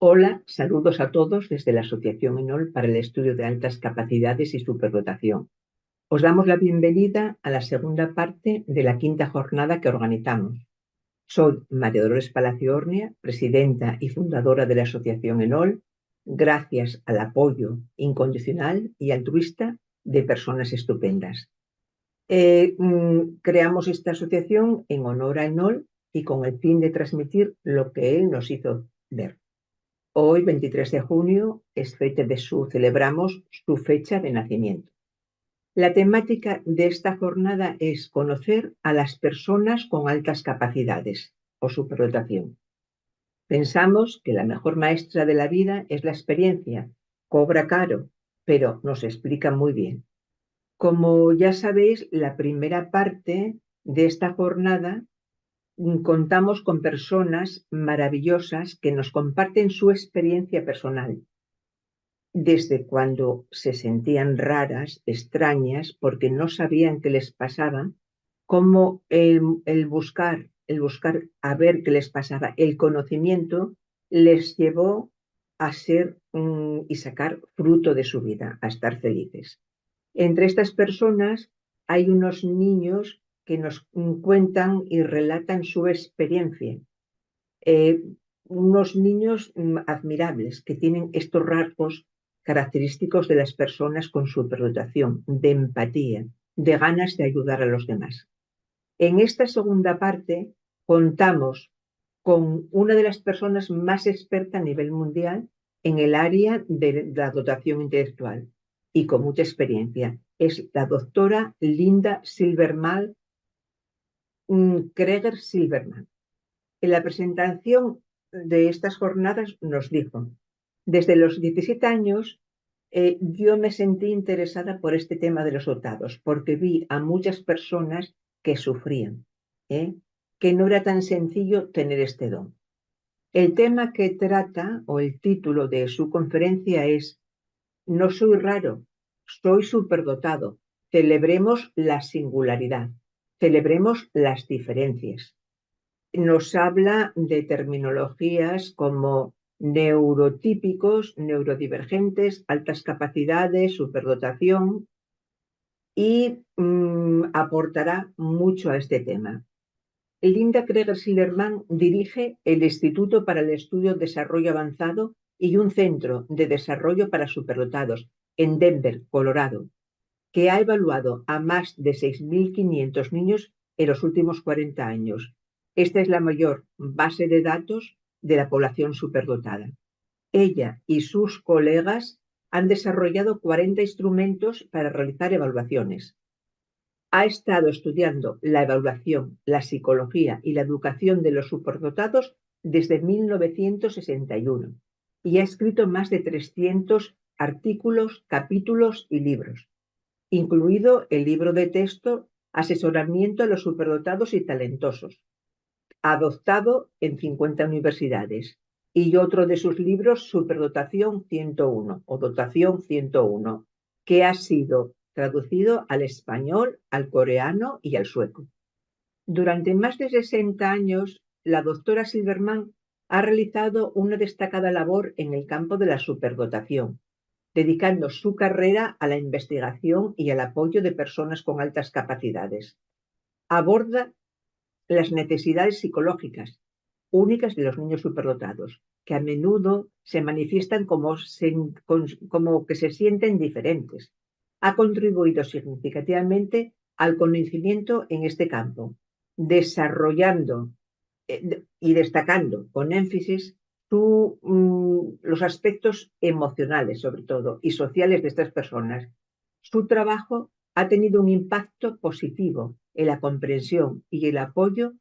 Hola, saludos a todos desde la Asociación ENOL para el Estudio de Altas Capacidades y Superdotación. Os damos la bienvenida a la segunda parte de la quinta jornada que organizamos. Soy María Dolores Palacio Ornia, presidenta y fundadora de la Asociación ENOL, gracias al apoyo incondicional y altruista de personas estupendas. Creamos esta asociación en honor a ENOL y con el fin de transmitir lo que él nos hizo ver. Hoy, 23 de junio, celebramos su fecha de nacimiento. La temática de esta jornada es conocer a las personas con altas capacidades o superdotación. Pensamos que la mejor maestra de la vida es la experiencia. Cobra caro, pero nos explica muy bien. Como ya sabéis, la primera parte de esta jornada contamos con personas maravillosas que nos comparten su experiencia personal, desde cuando se sentían raras, extrañas, porque no sabían qué les pasaba, como el buscar a ver qué les pasaba, el conocimiento les llevó a ser y sacar fruto de su vida, a estar felices. Entre estas personas hay unos niños que nos cuentan y relatan su experiencia. Unos niños admirables que tienen estos rasgos característicos de las personas con superdotación, de empatía, de ganas de ayudar a los demás. En esta segunda parte contamos con una de las personas más expertas a nivel mundial en el área de la dotación intelectual y con mucha experiencia. Es la doctora Linda Silverman, Kreger Silverman. En la presentación de estas jornadas nos dijo: desde los 17 años yo me sentí interesada por este tema de los dotados, porque vi a muchas personas que sufrían, que no era tan sencillo tener este don. El tema que trata, o el título de su conferencia es: No soy raro, soy superdotado. Celebremos la singularidad, celebremos las diferencias. Nos habla de terminologías como neurotípicos, neurodivergentes, altas capacidades, superdotación, y aportará mucho a este tema. Linda Kreger Silverman dirige el Instituto para el Estudio Desarrollo Avanzado y un centro de desarrollo para superdotados en Denver, Colorado, que ha evaluado a más de 6.500 niños en los últimos 40 años. Esta es la mayor base de datos de la población superdotada. Ella y sus colegas han desarrollado 40 instrumentos para realizar evaluaciones. Ha estado estudiando la evaluación, la psicología y la educación de los superdotados desde 1961 y ha escrito más de 300 artículos, capítulos y libros, incluido el libro de texto Asesoramiento a los superdotados y talentosos, adoptado en 50 universidades, y otro de sus libros, Superdotación 101 o Dotación 101, que ha sido traducido al español, al coreano y al sueco. Durante más de 60 años, la doctora Silverman ha realizado una destacada labor en el campo de la superdotación, dedicando su carrera a la investigación y al apoyo de personas con altas capacidades. Aborda las necesidades psicológicas únicas de los niños superdotados, que a menudo se manifiestan como que se sienten diferentes. Ha contribuido significativamente al conocimiento en este campo, desarrollando y destacando con énfasis los aspectos emocionales, sobre todo, y sociales de estas personas. Su trabajo ha tenido un impacto positivo en la comprensión y el apoyo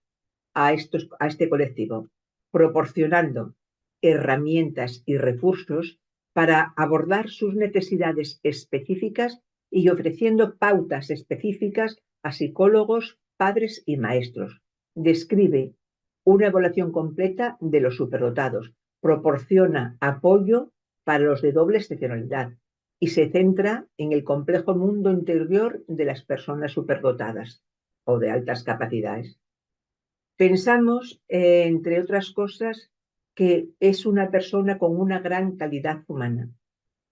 a este colectivo, proporcionando herramientas y recursos para abordar sus necesidades específicas y ofreciendo pautas específicas a psicólogos, padres y maestros. Describe una evaluación completa de los superdotados, proporciona apoyo para los de doble excepcionalidad y se centra en el complejo mundo interior de las personas superdotadas o de altas capacidades. Pensamos, entre otras cosas, que es una persona con una gran calidad humana,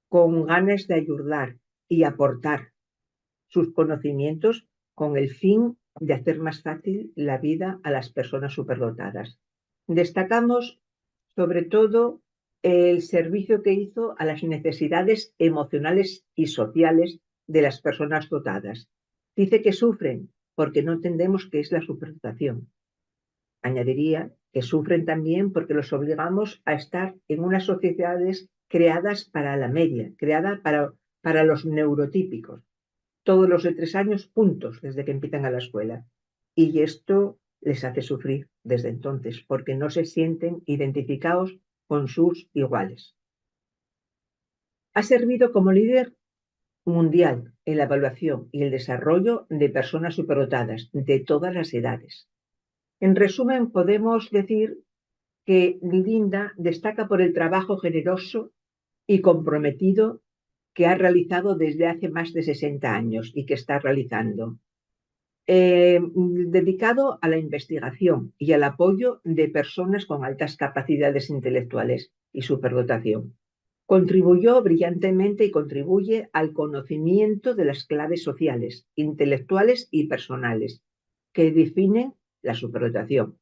con ganas de ayudar y aportar sus conocimientos con el fin de hacer más fácil la vida a las personas superdotadas. Destacamos sobre todo el servicio que hizo a las necesidades emocionales y sociales de las personas dotadas. Dice que sufren porque no entendemos qué es la superdotación. Añadiría que sufren también porque los obligamos a estar en unas sociedades creadas para la media, creadas para los neurotípicos. Todos los de 3 años, puntos, desde que empiezan a la escuela. Y esto les hace sufrir desde entonces, porque no se sienten identificados con sus iguales. Ha servido como líder mundial en la evaluación y el desarrollo de personas superdotadas de todas las edades. En resumen, podemos decir que Linda destaca por el trabajo generoso y comprometido que ha realizado desde hace más de 60 años y que está realizando, dedicado a la investigación y al apoyo de personas con altas capacidades intelectuales y superdotación. Contribuyó brillantemente y contribuye al conocimiento de las claves sociales, intelectuales y personales que definen la superdotación.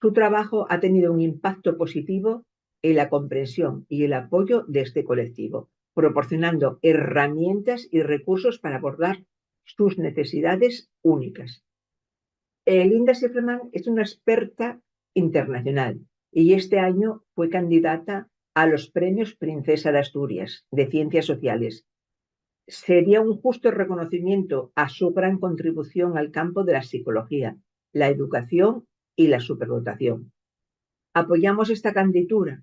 Su trabajo ha tenido un impacto positivo en la comprensión y el apoyo de este colectivo, proporcionando herramientas y recursos para abordar sus necesidades únicas. Linda Sifferman es una experta internacional y este año fue candidata a los premios Princesa de Asturias de Ciencias Sociales. Sería un justo reconocimiento a su gran contribución al campo de la psicología, la educación y la superdotación. Apoyamos esta candidatura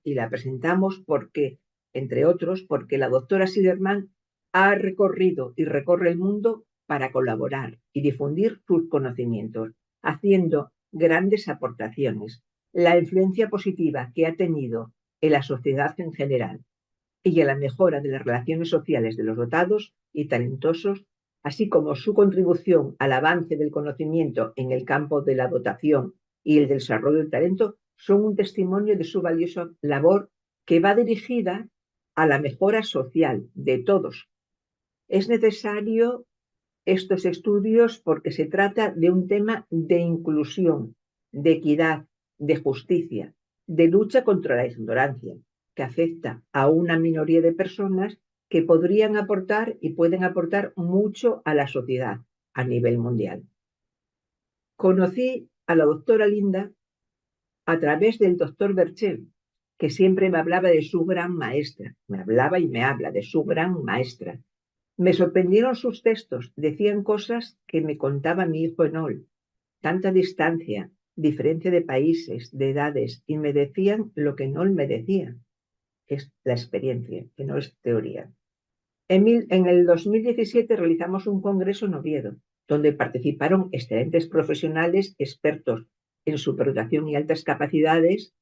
y la presentamos porque, entre otros, porque la doctora Silverman ha recorrido y recorre el mundo para colaborar y difundir sus conocimientos, haciendo grandes aportaciones. La influencia positiva que ha tenido en la sociedad en general y en la mejora de las relaciones sociales de los dotados y talentosos, así como su contribución al avance del conocimiento en el campo de la dotación y el desarrollo del talento, son un testimonio de su valiosa labor que va dirigida a la mejora social de todos. Es necesario estos estudios porque se trata de un tema de inclusión, de equidad, de justicia, de lucha contra la ignorancia, que afecta a una minoría de personas que podrían aportar y pueden aportar mucho a la sociedad a nivel mundial. Conocí a la doctora Linda a través del doctor Berchel, que siempre me hablaba de su gran maestra, me hablaba y me habla de su gran maestra. Me sorprendieron sus textos, decían cosas que me contaba mi hijo Enol, tanta distancia, diferencia de países, de edades, y me decían lo que Enol me decía, es la experiencia, que no es teoría. En el 2017 realizamos un congreso en Oviedo, donde participaron excelentes profesionales expertos en superdotación y altas capacidades,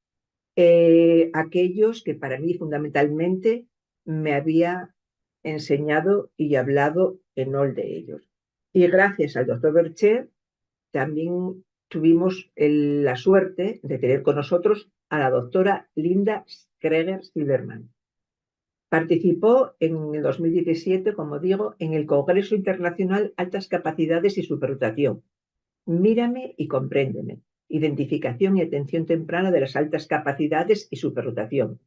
aquellos que para mí fundamentalmente me había enseñado y hablado Enol de ellos. Y gracias al doctor Bercher también tuvimos la suerte de tener con nosotros a la doctora Linda Skreger-Silverman. Participó en el 2017, como digo, en el Congreso Internacional Altas Capacidades y Superdotación. Mírame y compréndeme. Identificación y atención temprana de las altas capacidades y superdotación.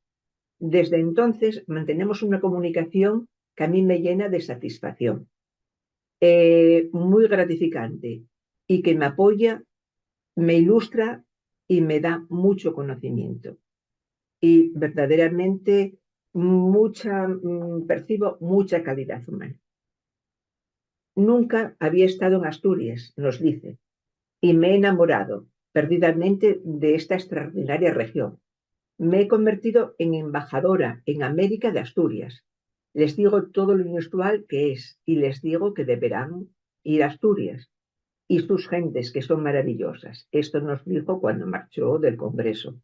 Desde entonces mantenemos una comunicación que a mí me llena de satisfacción, muy gratificante y que me apoya, me ilustra y me da mucho conocimiento. Y verdaderamente percibo mucha calidad humana. Nunca había estado en Asturias, nos dice, y me he enamorado perdidamente de esta extraordinaria región. Me he convertido en embajadora en América de Asturias. Les digo todo lo inusual que es y les digo que deberán ir a Asturias y sus gentes que son maravillosas. Esto nos dijo cuando marchó del Congreso.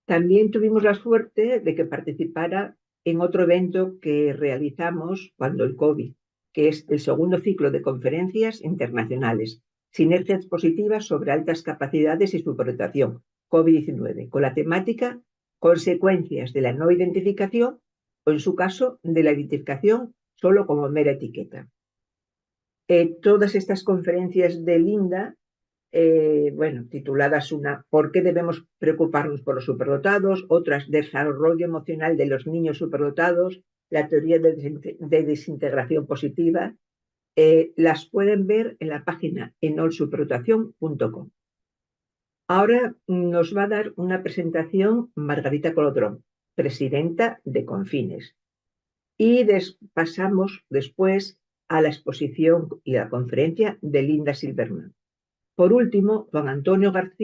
También tuvimos la suerte de que participara en otro evento que realizamos cuando el COVID, que es el segundo ciclo de conferencias internacionales, Sinergias Positivas sobre Altas Capacidades y Superdotación, COVID-19, con la temática consecuencias de la no identificación o, en su caso, de la identificación solo como mera etiqueta. Todas estas conferencias de Linda, tituladas una ¿por qué debemos preocuparnos por los superdotados?, otras desarrollo emocional de los niños superdotados, la teoría de desintegración positiva, las pueden ver en la página enolsuperdotación.com. Ahora nos va a dar una presentación Margarita Colodrón, presidenta de Confines. Y pasamos después a la exposición y a la conferencia de Linda Silverman. Por último, Juan Antonio Álvarez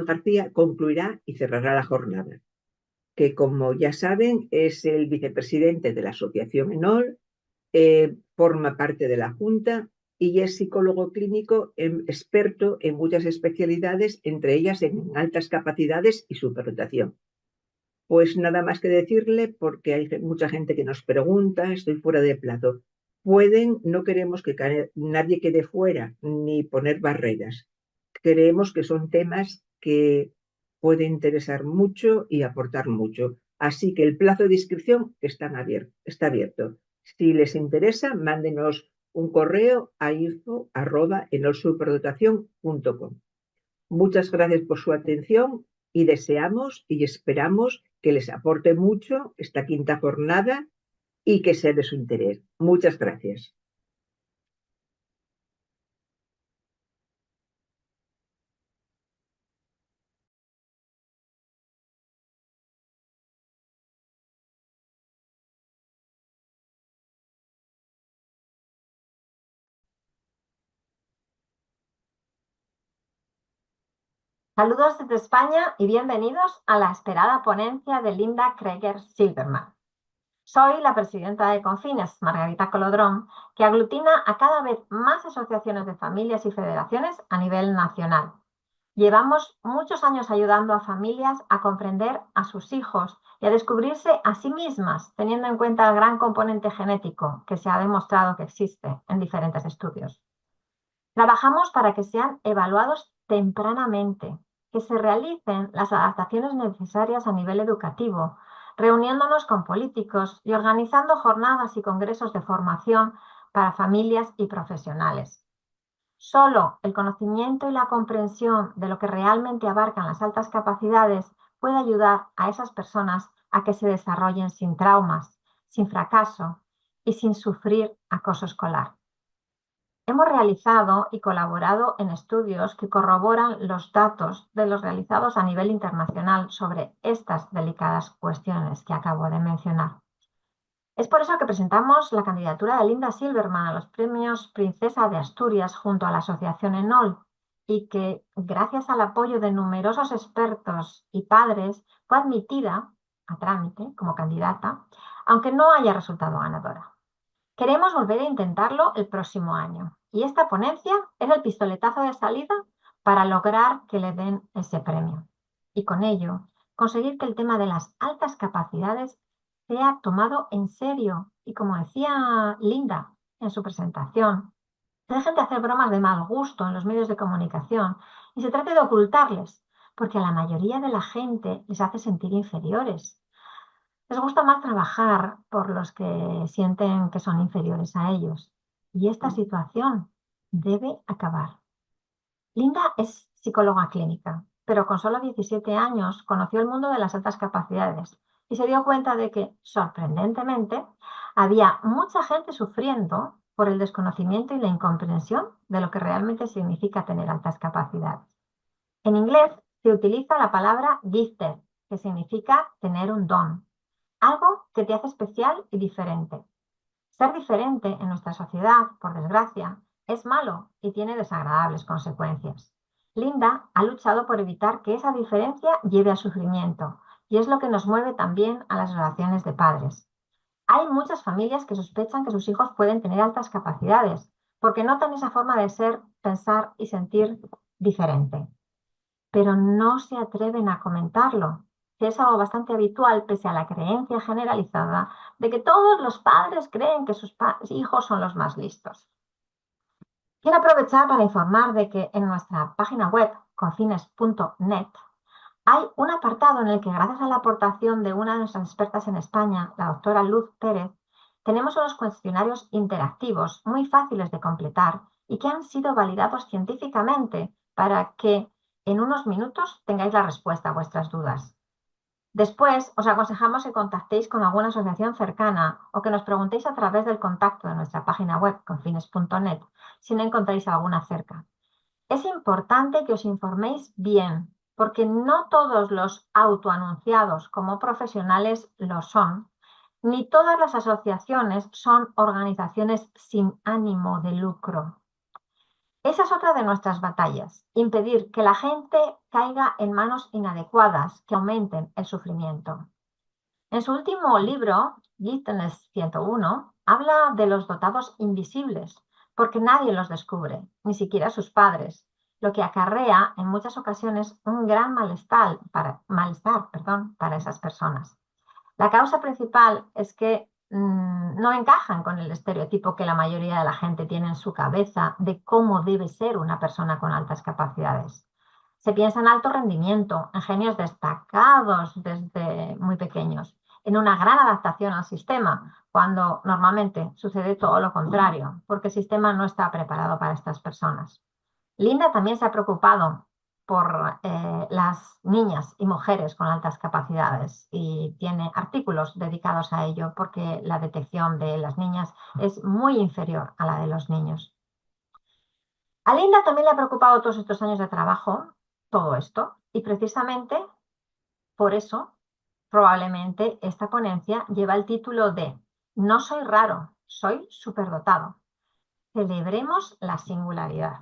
García concluirá y cerrará la jornada, que, como ya saben, es el vicepresidente de la Asociación ENOL, forma parte de la Junta y es psicólogo clínico experto en muchas especialidades, entre ellas en altas capacidades y superdotación. Pues nada más que decirle, porque hay mucha gente que nos pregunta, estoy fuera de plato. No queremos que nadie quede fuera ni poner barreras. Creemos que son temas que pueden interesar mucho y aportar mucho. Así que el plazo de inscripción está abierto. Si les interesa, mándenos un correo a info@enolsuperdotación.com. Muchas gracias por su atención y deseamos y esperamos que les aporte mucho esta quinta jornada y que sea de su interés. Muchas gracias. Saludos desde España y bienvenidos a la esperada ponencia de Linda Kreger Silverman. Soy la presidenta de Confines, Margarita Colodrón, que aglutina a cada vez más asociaciones de familias y federaciones a nivel nacional. Llevamos muchos años ayudando a familias a comprender a sus hijos y a descubrirse a sí mismas, teniendo en cuenta el gran componente genético que se ha demostrado que existe en diferentes estudios. Trabajamos para que sean evaluados tempranamente, que se realicen las adaptaciones necesarias a nivel educativo, reuniéndonos con políticos y organizando jornadas y congresos de formación para familias y profesionales. Solo el conocimiento y la comprensión de lo que realmente abarcan las altas capacidades puede ayudar a esas personas a que se desarrollen sin traumas, sin fracaso y sin sufrir acoso escolar. Hemos realizado y colaborado en estudios que corroboran los datos de los realizados a nivel internacional sobre estas delicadas cuestiones que acabo de mencionar. Es por eso que presentamos la candidatura de Linda Silverman a los premios Princesa de Asturias junto a la Asociación ENOL y que, gracias al apoyo de numerosos expertos y padres, fue admitida a trámite como candidata, aunque no haya resultado ganadora. Queremos volver a intentarlo el próximo año y esta ponencia es el pistoletazo de salida para lograr que le den ese premio y con ello conseguir que el tema de las altas capacidades sea tomado en serio y, como decía Linda en su presentación, dejen de hacer bromas de mal gusto en los medios de comunicación y se trate de ocultarles, porque a la mayoría de la gente les hace sentir inferiores. Les gusta más trabajar por los que sienten que son inferiores a ellos. Y esta situación debe acabar. Linda es psicóloga clínica, pero con solo 17 años conoció el mundo de las altas capacidades y se dio cuenta de que, sorprendentemente, había mucha gente sufriendo por el desconocimiento y la incomprensión de lo que realmente significa tener altas capacidades. En inglés se utiliza la palabra gifted, que significa tener un don. Algo que te hace especial y diferente. Ser diferente en nuestra sociedad, por desgracia, es malo y tiene desagradables consecuencias. Linda ha luchado por evitar que esa diferencia lleve al sufrimiento y es lo que nos mueve también a las relaciones de padres. Hay muchas familias que sospechan que sus hijos pueden tener altas capacidades porque notan esa forma de ser, pensar y sentir diferente, pero no se atreven a comentarlo, que es algo bastante habitual pese a la creencia generalizada de que todos los padres creen que sus hijos son los más listos. Quiero aprovechar para informar de que en nuestra página web confines.net, hay un apartado en el que, gracias a la aportación de una de nuestras expertas en España, la doctora Luz Pérez, tenemos unos cuestionarios interactivos muy fáciles de completar y que han sido validados científicamente para que en unos minutos tengáis la respuesta a vuestras dudas. Después, os aconsejamos que contactéis con alguna asociación cercana o que nos preguntéis a través del contacto de nuestra página web, confines.net, si no encontráis alguna cerca. Es importante que os informéis bien, porque no todos los autoanunciados como profesionales lo son, ni todas las asociaciones son organizaciones sin ánimo de lucro. Esa es otra de nuestras batallas, impedir que la gente caiga en manos inadecuadas que aumenten el sufrimiento. En su último libro, Giftedness 101, habla de los dotados invisibles, porque nadie los descubre, ni siquiera sus padres, lo que acarrea en muchas ocasiones un gran malestar para esas personas. La causa principal es que no encajan con el estereotipo que la mayoría de la gente tiene en su cabeza de cómo debe ser una persona con altas capacidades. Se piensa en alto rendimiento, en genios destacados desde muy pequeños, en una gran adaptación al sistema, cuando normalmente sucede todo lo contrario, porque el sistema no está preparado para estas personas. Linda también se ha preocupado por las niñas y mujeres con altas capacidades y tiene artículos dedicados a ello porque la detección de las niñas es muy inferior a la de los niños. A Linda también le ha preocupado todos estos años de trabajo todo esto y precisamente por eso probablemente esta ponencia lleva el título de No soy raro, soy superdotado. Celebremos la singularidad.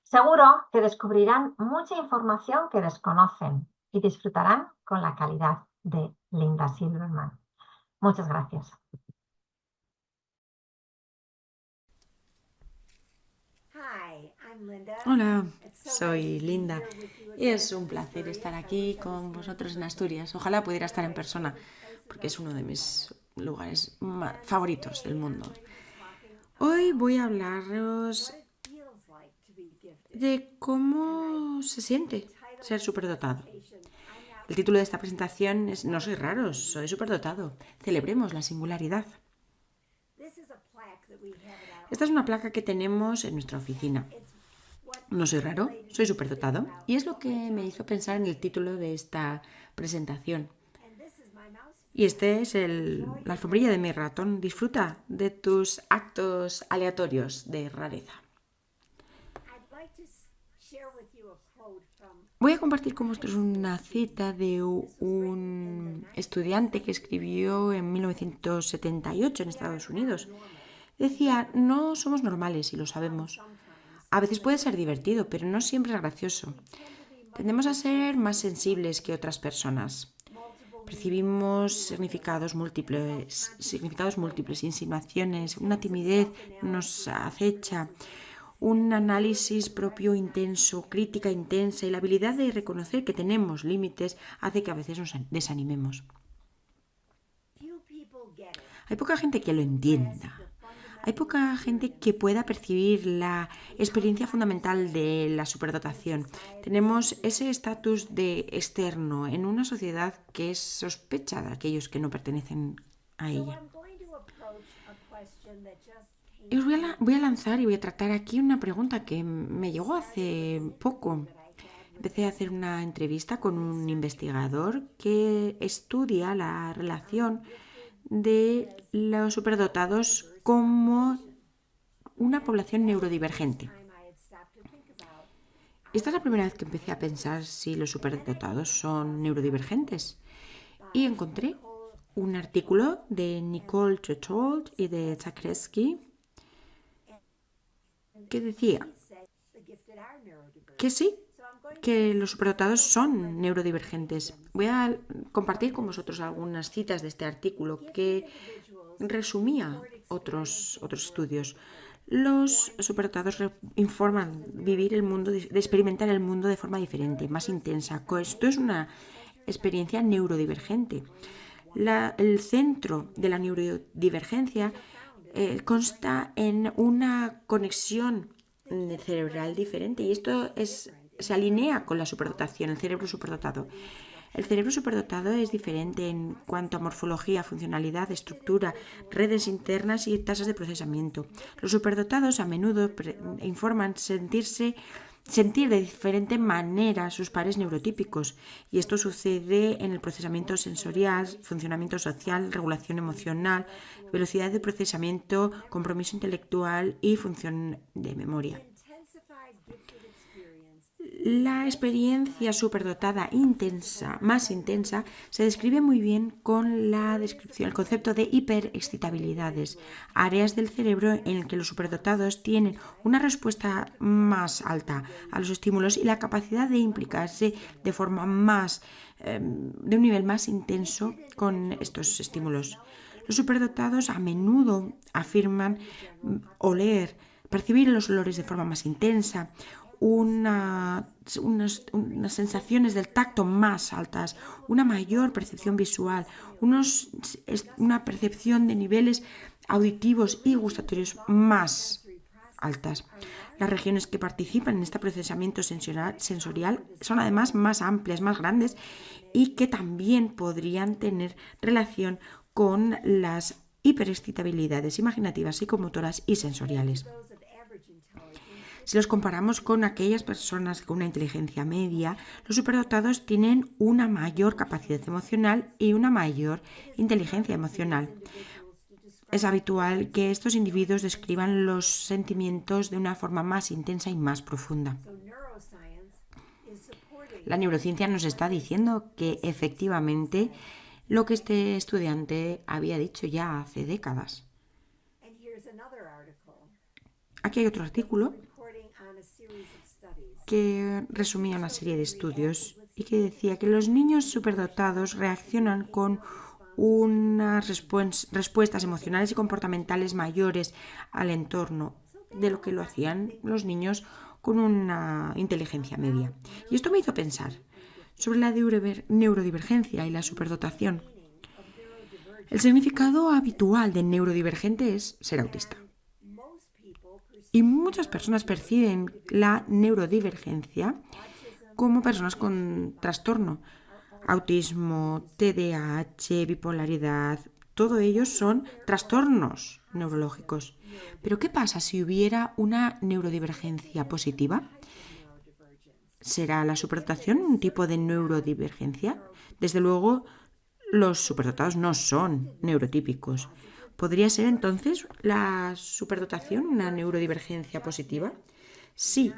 Seguro que descubrirán mucha información que desconocen y disfrutarán con la calidad de Linda Silverman. Muchas gracias. Hola, soy Linda y es un placer estar aquí con vosotros en Asturias. Ojalá pudiera estar en persona porque es uno de mis lugares favoritos del mundo. Hoy voy a hablaros de cómo se siente ser superdotado. El título de esta presentación es No soy raro, soy superdotado. Celebremos la singularidad. Esta es una placa que tenemos en nuestra oficina. No soy raro, soy superdotado. Y es lo que me hizo pensar en el título de esta presentación. Y este es la alfombrilla de mi ratón. Disfruta de tus actos aleatorios de rareza. Voy a compartir con vosotros una cita de un estudiante que escribió en 1978 en Estados Unidos. Decía, no somos normales y lo sabemos. A veces puede ser divertido, pero no siempre es gracioso. Tendemos a ser más sensibles que otras personas. Percibimos significados múltiples, insinuaciones, una timidez nos acecha, un análisis propio intenso, crítica intensa y la habilidad de reconocer que tenemos límites hace que a veces nos desanimemos. Hay poca gente que lo entienda. Hay poca gente que pueda percibir la experiencia fundamental de la superdotación. Tenemos ese estatus de externo en una sociedad que es sospecha de aquellos que no pertenecen a ella. Y os voy a lanzar y voy a tratar aquí una pregunta que me llegó hace poco. Empecé a hacer una entrevista con un investigador que estudia la relación de los superdotados como una población neurodivergente. Esta es la primera vez que empecé a pensar si los superdotados son neurodivergentes. Y encontré un artículo de Nicole Trethold y de Zakrzewski que decía que sí, que los superdotados son neurodivergentes. Voy a compartir con vosotros algunas citas de este artículo que resumía otros estudios. Los superdotados informan vivir el mundo, de experimentar el mundo de forma diferente, más intensa. Esto es una experiencia neurodivergente. El centro de la neurodivergencia consta en una conexión cerebral diferente y esto es se alinea con la superdotación, el cerebro superdotado. El cerebro superdotado es diferente en cuanto a morfología, funcionalidad, estructura, redes internas y tasas de procesamiento. Los superdotados a menudo informan sentir de diferente manera sus pares neurotípicos, y esto sucede en el procesamiento sensorial, funcionamiento social, regulación emocional, velocidad de procesamiento, compromiso intelectual y función de memoria. La experiencia superdotada más intensa, se describe muy bien con la descripción, el concepto de hiperexcitabilidades, áreas del cerebro en el que los superdotados tienen una respuesta más alta a los estímulos y la capacidad de implicarse de forma de un nivel más intenso con estos estímulos. Los superdotados a menudo afirman oler, percibir los olores de forma más intensa, unas sensaciones del tacto más altas, una mayor percepción visual, una percepción de niveles auditivos y gustatorios más altas. Las regiones que participan en este procesamiento sensorial son además más amplias, más grandes, y que también podrían tener relación con las hiperexcitabilidades imaginativas, psicomotoras y sensoriales. Si los comparamos con aquellas personas con una inteligencia media, los superdotados tienen una mayor capacidad emocional y una mayor inteligencia emocional. Es habitual que estos individuos describan los sentimientos de una forma más intensa y más profunda. La neurociencia nos está diciendo que efectivamente lo que este estudiante había dicho ya hace décadas. Aquí hay otro artículo que resumía una serie de estudios y que decía que los niños superdotados reaccionan con unas respuestas emocionales y comportamentales mayores al entorno de lo que lo hacían los niños con una inteligencia media. Y esto me hizo pensar sobre la neurodivergencia y la superdotación. El significado habitual de neurodivergente es ser autista. Y muchas personas perciben la neurodivergencia como personas con trastorno. Autismo, TDAH, bipolaridad, todo ellos son trastornos neurológicos. Pero ¿qué pasa si hubiera una neurodivergencia positiva? ¿Será la superdotación un tipo de neurodivergencia? Desde luego, los superdotados no son neurotípicos. ¿Podría ser entonces la superdotación una neurodivergencia positiva? Si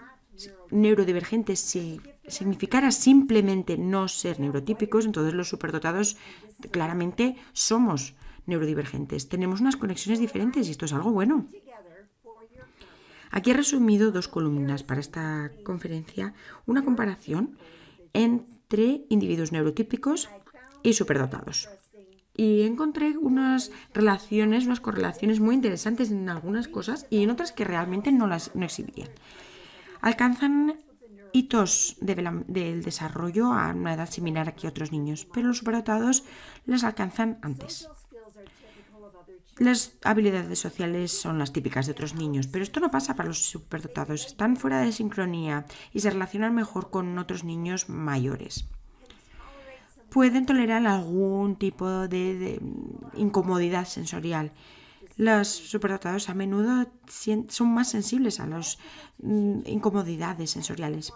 neurodivergente significara simplemente no ser neurotípicos, entonces los superdotados claramente somos neurodivergentes. Tenemos unas conexiones diferentes y esto es algo bueno. Aquí he resumido 2 columnas para esta conferencia, una comparación entre individuos neurotípicos y superdotados. Y encontré unas correlaciones muy interesantes en algunas cosas y en otras que realmente no exhibían. Alcanzan hitos del desarrollo a una edad similar a que otros niños, pero los superdotados las alcanzan antes. Las habilidades sociales son las típicas de otros niños, pero esto no pasa para los superdotados. Están fuera de sincronía y se relacionan mejor con otros niños mayores. Pueden tolerar algún tipo de incomodidad sensorial. Los superdotados a menudo son más sensibles a las incomodidades sensoriales.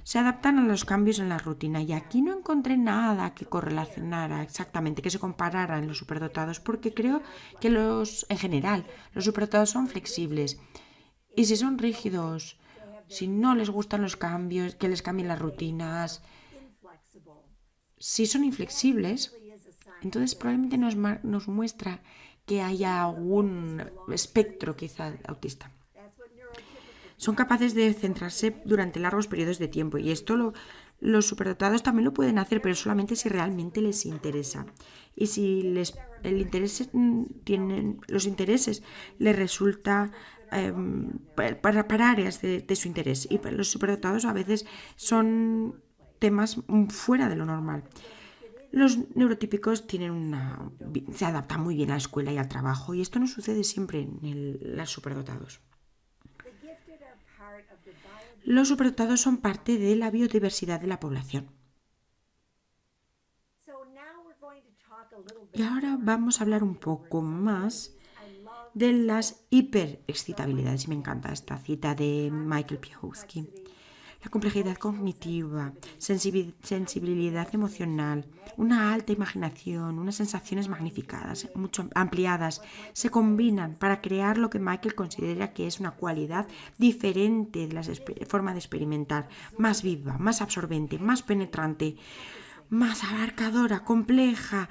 Se adaptan a los cambios en la rutina y aquí no encontré nada que correlacionara exactamente, que se comparara en los superdotados, porque creo que en general los superdotados son flexibles. Y si son rígidos, si no les gustan los cambios, que les cambien las rutinas, si son inflexibles, entonces probablemente nos muestra que haya algún espectro quizá autista. Son capaces de centrarse durante largos periodos de tiempo y esto los superdotados también lo pueden hacer, pero solamente si realmente les interesa. Y si los intereses les resulta para áreas de su interés. Y los superdotados a veces son temas fuera de lo normal. Los neurotípicos se adaptan muy bien a la escuela y al trabajo y esto no sucede siempre en los superdotados. Los superdotados son parte de la biodiversidad de la población. Y ahora vamos a hablar un poco más de las hiperexcitabilidades. Y me encanta esta cita de Michael Piechowski. La complejidad cognitiva, sensibilidad emocional, una alta imaginación, unas sensaciones magnificadas, mucho ampliadas, se combinan para crear lo que Michael considera que es una cualidad diferente de la forma de experimentar, más viva, más absorbente, más penetrante, más abarcadora, compleja,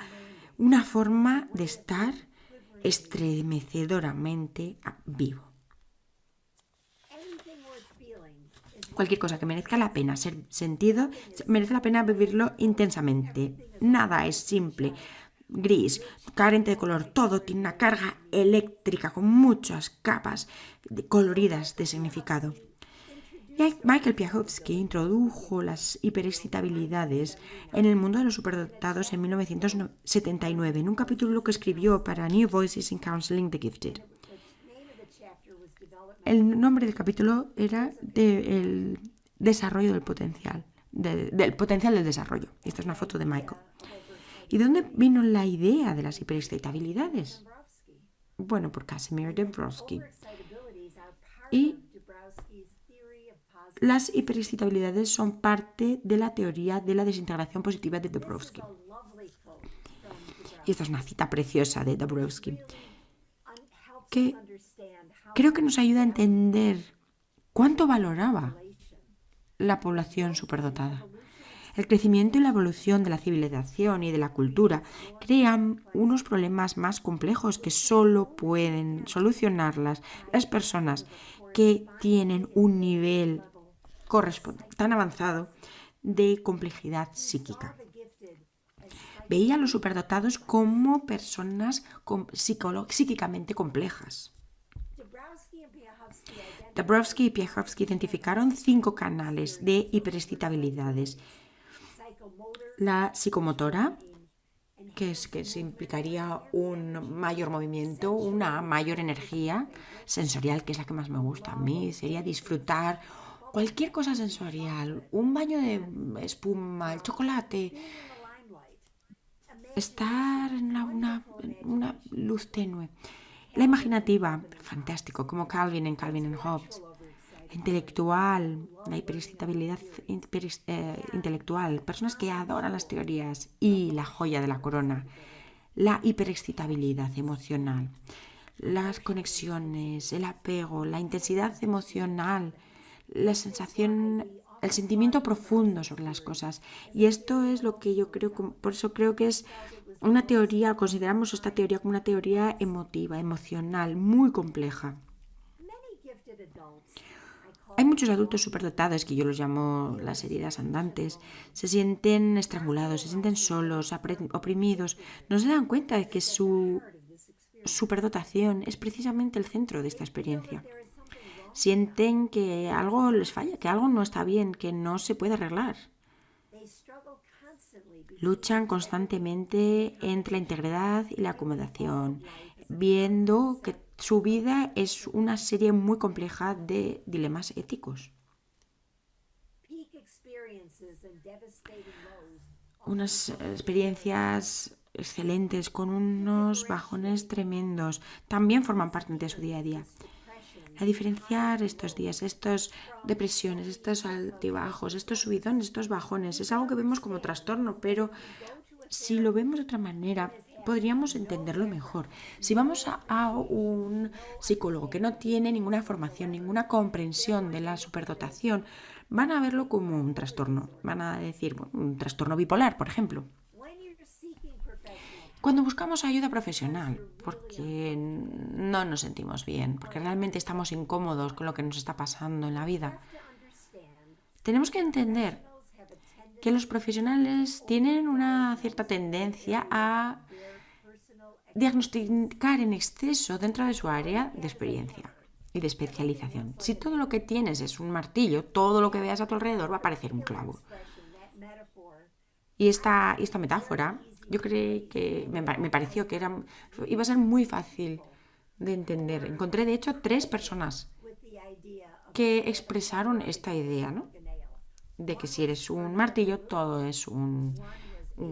una forma de estar estremecedoramente vivo. Cualquier cosa que merezca la pena ser sentido, merece la pena vivirlo intensamente. Nada es simple, gris, carente de color. Todo tiene una carga eléctrica con muchas capas coloridas de significado. Michael Piechowski introdujo las hiperexcitabilidades en el mundo de los superdotados en 1979, en un capítulo que escribió para New Voices in Counseling the Gifted. El nombre del capítulo era el desarrollo del potencial, del potencial del desarrollo. Esta es una foto de Michael. ¿Y de dónde vino la idea de las hiperexcitabilidades? Bueno, por Casimir Dabrowski. Y las hiperexcitabilidades son parte de la teoría de la desintegración positiva de Dabrowski. Y esta es una cita preciosa de Dabrowski, que creo que nos ayuda a entender cuánto valoraba la población superdotada. El crecimiento y la evolución de la civilización y de la cultura crean unos problemas más complejos que solo pueden solucionarlas las personas que tienen un nivel tan avanzado de complejidad psíquica. Veía a los superdotados como personas psíquicamente complejas. Dabrowski y Piechowski identificaron 5 canales de hiperexcitabilidades. La psicomotora, que implicaría un mayor movimiento, una mayor energía sensorial, que es la que más me gusta a mí, sería disfrutar cualquier cosa sensorial, un baño de espuma, el chocolate, estar en una luz tenue. La imaginativa, fantástico, como Calvin en Calvin and Hobbes. La intelectual, la hiperexcitabilidad intelectual, personas que adoran las teorías. Y la joya de la corona, la hiperexcitabilidad emocional. Las conexiones, el apego, la intensidad emocional, la sensación, el sentimiento profundo sobre las cosas. Y esto es lo que yo creo, por eso creo que es una teoría, consideramos esta teoría como una teoría emotiva, emocional, muy compleja. Hay muchos adultos superdotados, que yo los llamo las heridas andantes, se sienten estrangulados, se sienten solos, oprimidos, no se dan cuenta de que su superdotación es precisamente el centro de esta experiencia. Sienten que algo les falla, que algo no está bien, que no se puede arreglar. Luchan constantemente entre la integridad y la acomodación, viendo que su vida es una serie muy compleja de dilemas éticos. Unas experiencias excelentes con unos bajones tremendos también forman parte de su día a día. A diferenciar estos días, estas depresiones, estos altibajos, estos subidones, estos bajones, es algo que vemos como trastorno, pero si lo vemos de otra manera, podríamos entenderlo mejor. Si vamos a un psicólogo que no tiene ninguna formación, ninguna comprensión de la superdotación, van a verlo como un trastorno. Van a decir, bueno, un trastorno bipolar, por ejemplo. Cuando buscamos ayuda profesional, porque no nos sentimos bien, porque realmente estamos incómodos con lo que nos está pasando en la vida, tenemos que entender que los profesionales tienen una cierta tendencia a diagnosticar en exceso dentro de su área de experiencia y de especialización. Si todo lo que tienes es un martillo, todo lo que veas a tu alrededor va a parecer un clavo. Y esta metáfora, yo creo que me pareció que iba a ser muy fácil de entender. Encontré, de hecho, 3 personas que expresaron esta idea, ¿no? De que si eres un martillo, todo es un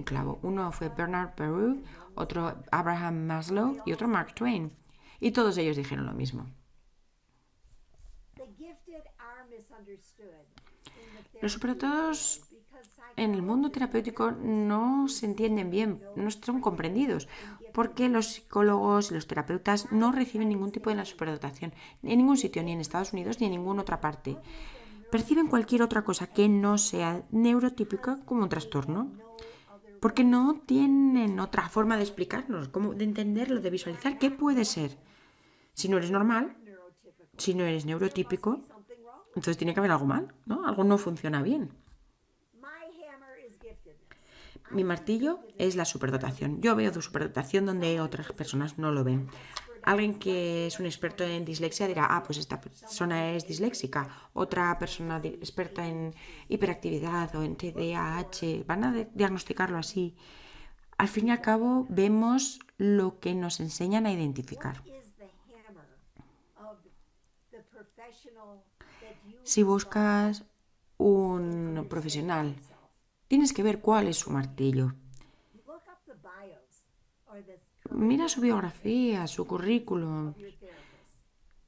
clavo. Uno fue Bernard Baruch, otro Abraham Maslow y otro Mark Twain. Y todos ellos dijeron lo mismo. Los superdotados en el mundo terapéutico no se entienden bien, no son comprendidos, porque los psicólogos y los terapeutas no reciben ningún tipo de la superdotación, en ningún sitio, ni en Estados Unidos ni en ninguna otra parte. Perciben cualquier otra cosa que no sea neurotípica como un trastorno, porque no tienen otra forma de explicarnos, de entenderlo, de visualizar qué puede ser. Si no eres normal, si no eres neurotípico, entonces tiene que haber algo mal, ¿no? Algo no funciona bien. Mi martillo es la superdotación. Yo veo superdotación donde otras personas no lo ven. Alguien que es un experto en dislexia dirá, pues esta persona es disléxica. Otra persona experta en hiperactividad o en TDAH, van a diagnosticarlo así. Al fin y al cabo, vemos lo que nos enseñan a identificar. Si buscas un profesional, tienes que ver cuál es su martillo. Mira su biografía, su currículum.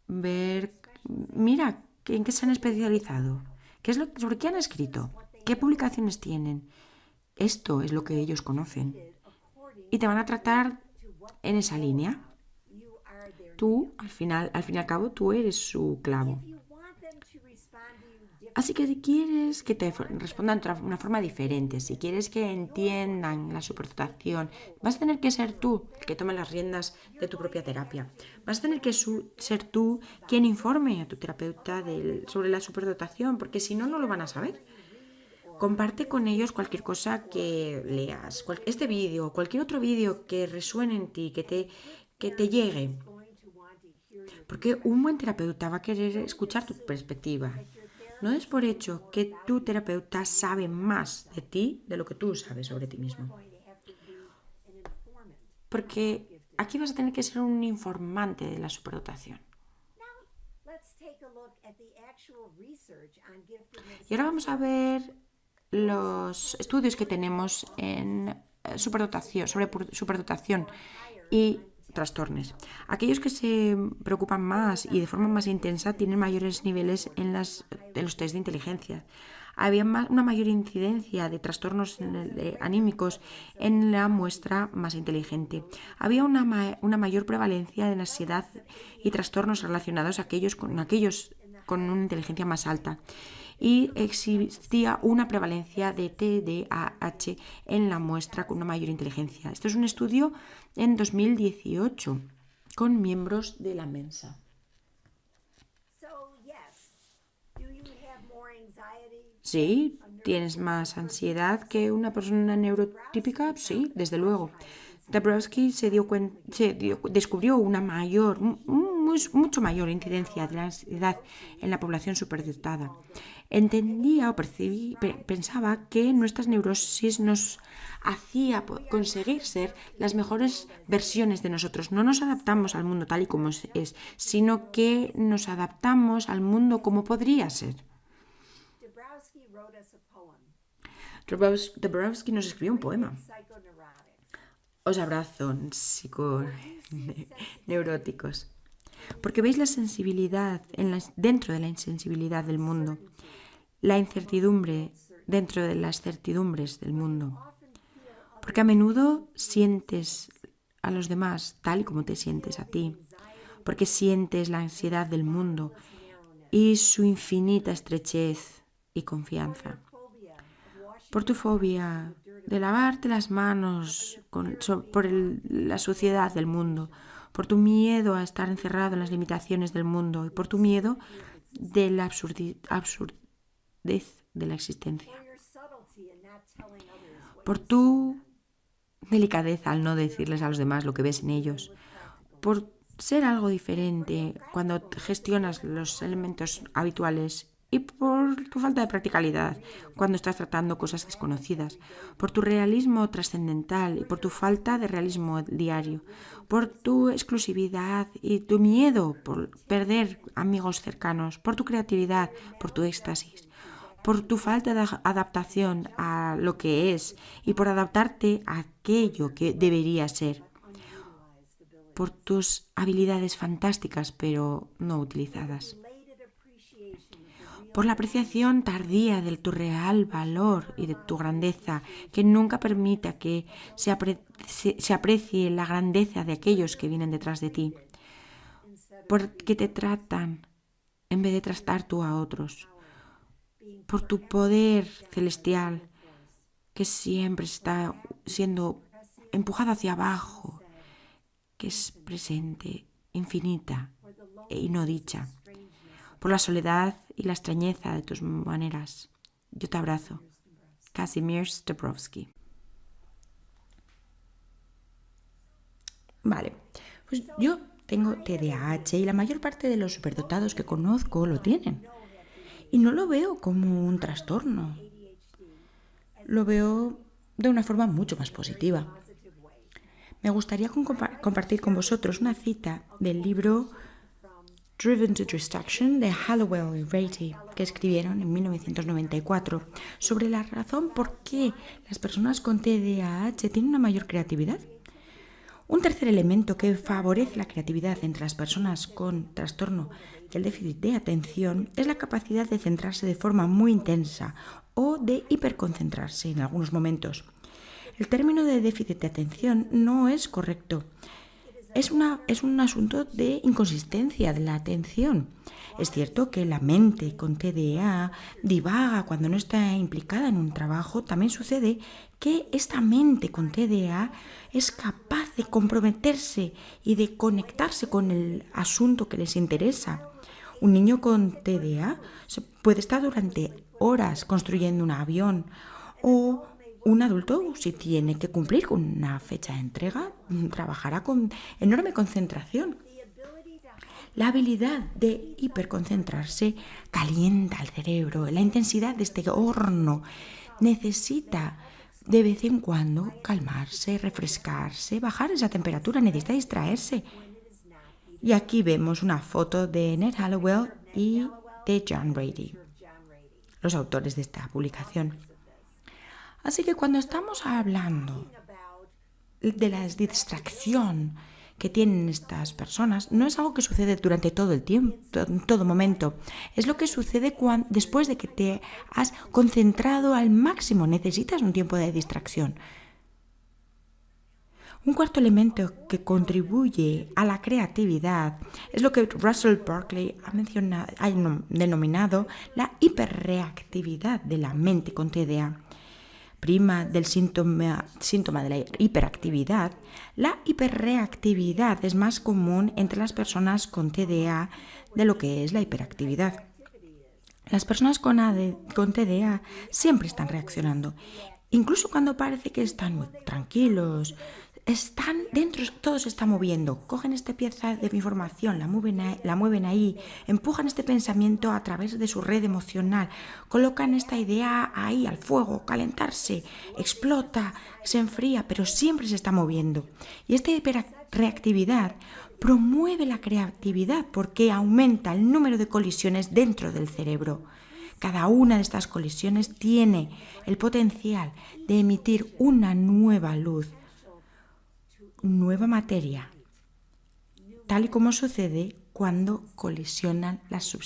Mira en qué se han especializado. ¿Sobre qué han escrito? ¿Qué publicaciones tienen? Esto es lo que ellos conocen. Y te van a tratar en esa línea. Tú, al fin y al cabo, tú eres su clavo. Así que si quieres que te respondan de una forma diferente, si quieres que entiendan la superdotación, vas a tener que ser tú el que tome las riendas de tu propia terapia. Vas a tener que ser tú quien informe a tu terapeuta sobre la superdotación, porque si no, no lo van a saber. Comparte con ellos cualquier cosa que leas, este vídeo, cualquier otro vídeo que resuene en ti, que te llegue. Porque un buen terapeuta va a querer escuchar tu perspectiva. No es por hecho que tu terapeuta sabe más de ti de lo que tú sabes sobre ti mismo. Porque aquí vas a tener que ser un informante de la superdotación. Y ahora vamos a ver los estudios que tenemos en superdotación, sobre superdotación y trastornos. Aquellos que se preocupan más y de forma más intensa tienen mayores niveles en los test de inteligencia. Había una mayor incidencia de trastornos anímicos en la muestra más inteligente. Había una mayor prevalencia de ansiedad y trastornos relacionados con una inteligencia más alta. Y existía una prevalencia de TDAH en la muestra con una mayor inteligencia. Esto es un estudio en 2018 con miembros de la Mensa. Sí, ¿tienes más ansiedad que una persona neurotípica? Sí, desde luego. Dabrowski descubrió una mucho mayor incidencia de la ansiedad en la población superdotada. Entendía o pensaba que nuestras neurosis nos hacía conseguir ser las mejores versiones de nosotros. No nos adaptamos al mundo tal y como es, sino que nos adaptamos al mundo como podría ser. Dabrowski nos escribió un poema. Os abrazo, psiconeuróticos. Porque veis la sensibilidad dentro de la insensibilidad del mundo, la incertidumbre dentro de las certidumbres del mundo. Porque a menudo sientes a los demás tal y como te sientes a ti. Porque sientes la ansiedad del mundo y su infinita estrechez y confianza. Por tu fobia de lavarte las manos por la suciedad del mundo, por tu miedo a estar encerrado en las limitaciones del mundo y por tu miedo de la absurdez de la existencia. Por tu delicadeza al no decirles a los demás lo que ves en ellos. Por ser algo diferente cuando gestionas los elementos habituales y por tu falta de practicalidad cuando estás tratando cosas desconocidas, por tu realismo trascendental y por tu falta de realismo diario, por tu exclusividad y tu miedo por perder amigos cercanos, por tu creatividad, por tu éxtasis, por tu falta de adaptación a lo que es y por adaptarte a aquello que debería ser, por tus habilidades fantásticas pero no utilizadas, por la apreciación tardía de tu real valor y de tu grandeza, que nunca permita que se aprecie la grandeza de aquellos que vienen detrás de ti, porque te tratan en vez de tratar tú a otros, por tu poder celestial que siempre está siendo empujado hacia abajo, que es presente, infinita y no dicha, por la soledad y la extrañeza de tus maneras. Yo te abrazo. Kazimierz Dabrowski. Vale, pues yo tengo TDAH y la mayor parte de los superdotados que conozco lo tienen. Y no lo veo como un trastorno. Lo veo de una forma mucho más positiva. Me gustaría compartir con vosotros una cita del libro Driven to Distraction de Hallowell y Ratey, que escribieron en 1994, sobre la razón por qué las personas con TDAH tienen una mayor creatividad. Un tercer elemento que favorece la creatividad entre las personas con trastorno del déficit de atención es la capacidad de centrarse de forma muy intensa o de hiperconcentrarse en algunos momentos. El término de déficit de atención no es correcto. Es un asunto de inconsistencia de la atención. Es cierto que la mente con TDA divaga cuando no está implicada en un trabajo. También sucede que esta mente con TDA es capaz de comprometerse y de conectarse con el asunto que les interesa. Un niño con TDA puede estar durante horas construyendo un avión, o un adulto, si tiene que cumplir con una fecha de entrega, trabajará con enorme concentración. La habilidad de hiperconcentrarse calienta el cerebro. La intensidad de este horno necesita de vez en cuando calmarse, refrescarse, bajar esa temperatura, necesita distraerse. Y aquí vemos una foto de Ned Hallowell y de John Ratey, los autores de esta publicación. Así que cuando estamos hablando de la distracción que tienen estas personas, no es algo que sucede durante todo el tiempo, en todo momento. Es lo que sucede después de que te has concentrado al máximo. Necesitas un tiempo de distracción. Un cuarto elemento que contribuye a la creatividad es lo que Russell Barkley ha denominado la hiperreactividad de la mente con TDA. Prima del síntoma de la hiperactividad, la hiperreactividad es más común entre las personas con TDA de lo que es la hiperactividad. Las personas con TDA siempre están reaccionando, incluso cuando parece que están muy tranquilos. Están dentro, todo se está moviendo. Cogen esta pieza de información, la mueven ahí, empujan este pensamiento a través de su red emocional, colocan esta idea ahí al fuego, calentarse, explota, se enfría, pero siempre se está moviendo. Y esta hiperreactividad promueve la creatividad porque aumenta el número de colisiones dentro del cerebro. Cada una de estas colisiones tiene el potencial de emitir una nueva luz, nueva materia, tal y como sucede cuando colisionan las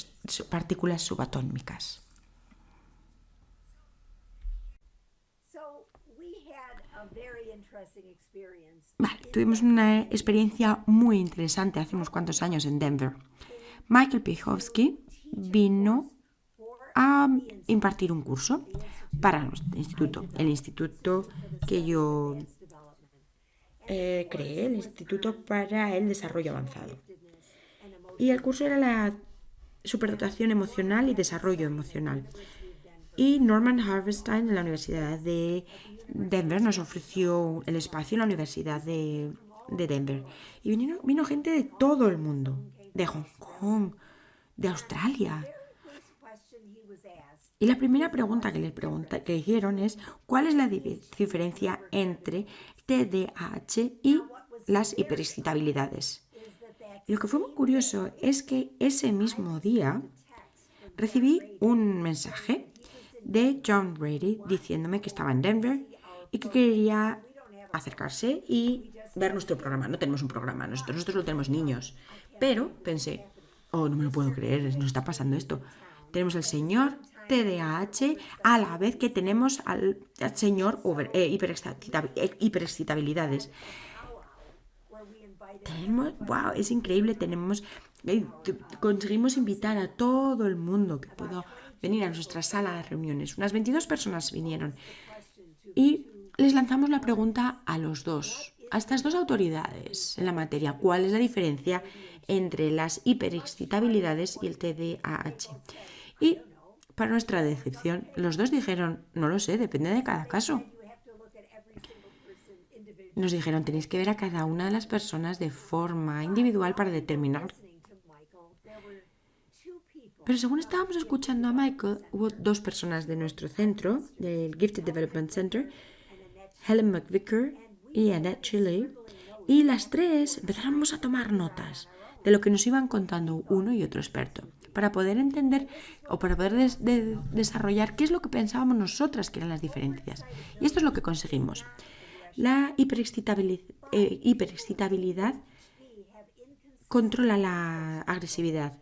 partículas subatómicas. Vale, tuvimos una experiencia muy interesante hace unos cuantos años en Denver. Michael Piechowski vino a impartir un curso para nuestro instituto, el instituto que yo creé, el Instituto para el Desarrollo Avanzado. Y el curso era la superdotación emocional y desarrollo emocional. Y Norman Harvestein de la Universidad de Denver nos ofreció el espacio en la Universidad de Denver. Y vino gente de todo el mundo, de Hong Kong, de Australia. Y la primera pregunta que hicieron es ¿cuál es la diferencia entre TDAH y las hiperexcitabilidades? Y lo que fue muy curioso es que ese mismo día recibí un mensaje de John Brady diciéndome que estaba en Denver y que quería acercarse y ver nuestro programa. No tenemos un programa, nosotros no tenemos niños. Pero pensé, oh, no me lo puedo creer, nos está pasando esto. Tenemos al señor TDAH a la vez que tenemos al señor hiperexcitabilidades. Wow, es increíble, conseguimos invitar a todo el mundo que pueda venir a nuestra sala de reuniones. Unas 22 personas vinieron y les lanzamos la pregunta a los dos, a estas dos autoridades en la materia, ¿cuál es la diferencia entre las hiperexcitabilidades y el TDAH? Y para nuestra decepción, los dos dijeron, no lo sé, depende de cada caso. Nos dijeron, tenéis que ver a cada una de las personas de forma individual para determinar. Pero según estábamos escuchando a Michael, hubo dos personas de nuestro centro, del Gifted Development Center, Helen McVicker y Annette Chile, y las tres empezamos a tomar notas de lo que nos iban contando uno y otro experto, para poder entender o para poder desarrollar qué es lo que pensábamos nosotras que eran las diferencias. Y esto es lo que conseguimos. La hiperexcitabilidad controla la agresividad.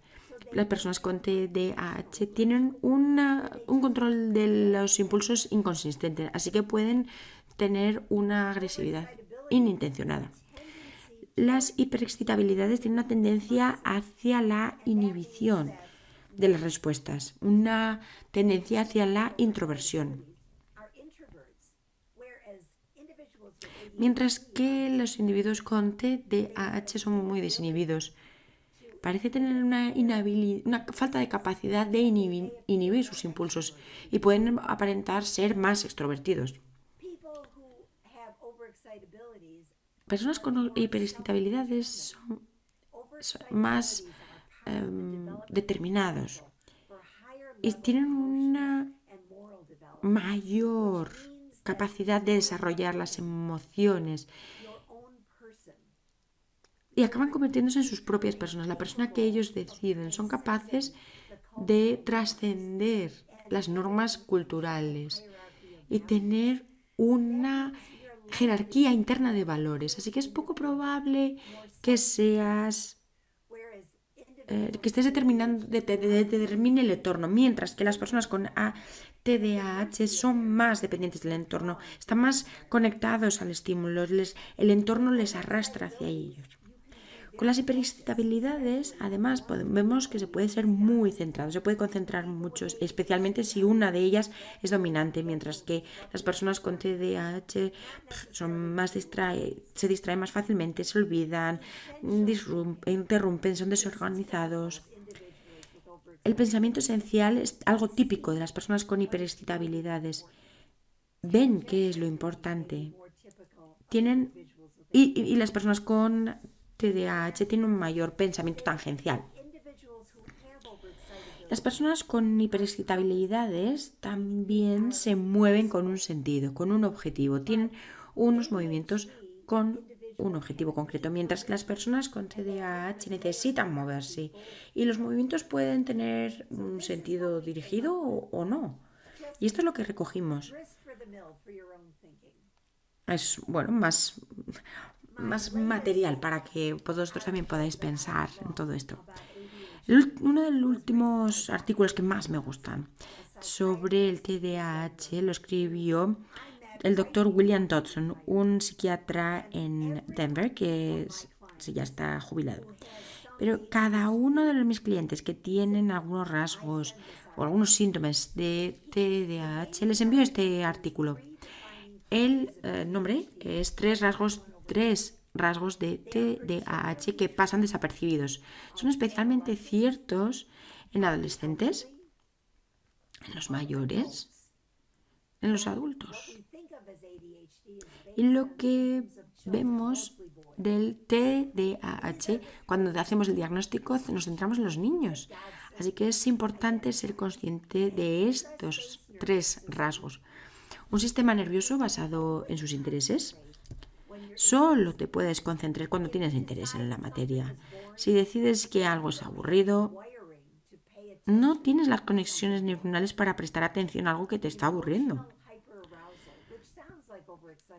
Las personas con TDAH tienen un control de los impulsos inconsistente, así que pueden tener una agresividad inintencionada. Las hiperexcitabilidades tienen una tendencia hacia la inhibición de las respuestas, una tendencia hacia la introversión. Mientras que los individuos con TDAH son muy desinhibidos. Parece tener una falta de capacidad de inhibir sus impulsos y pueden aparentar ser más extrovertidos. Personas con hiperexcitabilidades son más determinados y tienen una mayor capacidad de desarrollar las emociones y acaban convirtiéndose en sus propias personas, la persona que ellos deciden. Son capaces de trascender las normas culturales y tener una jerarquía interna de valores. Así que es poco probable que estés determine el entorno, mientras que las personas con TDAH son más dependientes del entorno, están más conectados al estímulo, el entorno les arrastra hacia ellos. Con las hiperexcitabilidades, además, vemos que se puede ser muy centrado, se puede concentrar mucho, especialmente si una de ellas es dominante, mientras que las personas con TDAH son más se distraen más fácilmente, se olvidan, interrumpen, son desorganizados. El pensamiento esencial es algo típico de las personas con hiperexcitabilidades. Ven qué es lo importante. Y las personas con TDAH tienen un mayor pensamiento tangencial. Las personas con hiperexcitabilidades también se mueven con un sentido, con un objetivo. Tienen unos movimientos con un objetivo concreto, mientras que las personas con TDAH necesitan moverse y los movimientos pueden tener un sentido dirigido o no. Y esto es lo que recogimos. Es, más material para que vosotros también podáis pensar en todo esto. Uno de los últimos artículos que más me gustan sobre el TDAH lo escribió el doctor William Dodson, un psiquiatra en Denver que ya está jubilado. Pero cada uno de mis clientes que tienen algunos rasgos o algunos síntomas de TDAH les envío este artículo. El nombre es tres rasgos de TDAH que pasan desapercibidos. Son especialmente ciertos en adolescentes, en los mayores en los adultos. Y lo que vemos del TDAH, cuando hacemos el diagnóstico, nos centramos en los niños. Así que es importante ser consciente de estos 3 rasgos. Un sistema nervioso basado en sus intereses. Solo te puedes concentrar cuando tienes interés en la materia. Si decides que algo es aburrido, no tienes las conexiones neuronales para prestar atención a algo que te está aburriendo.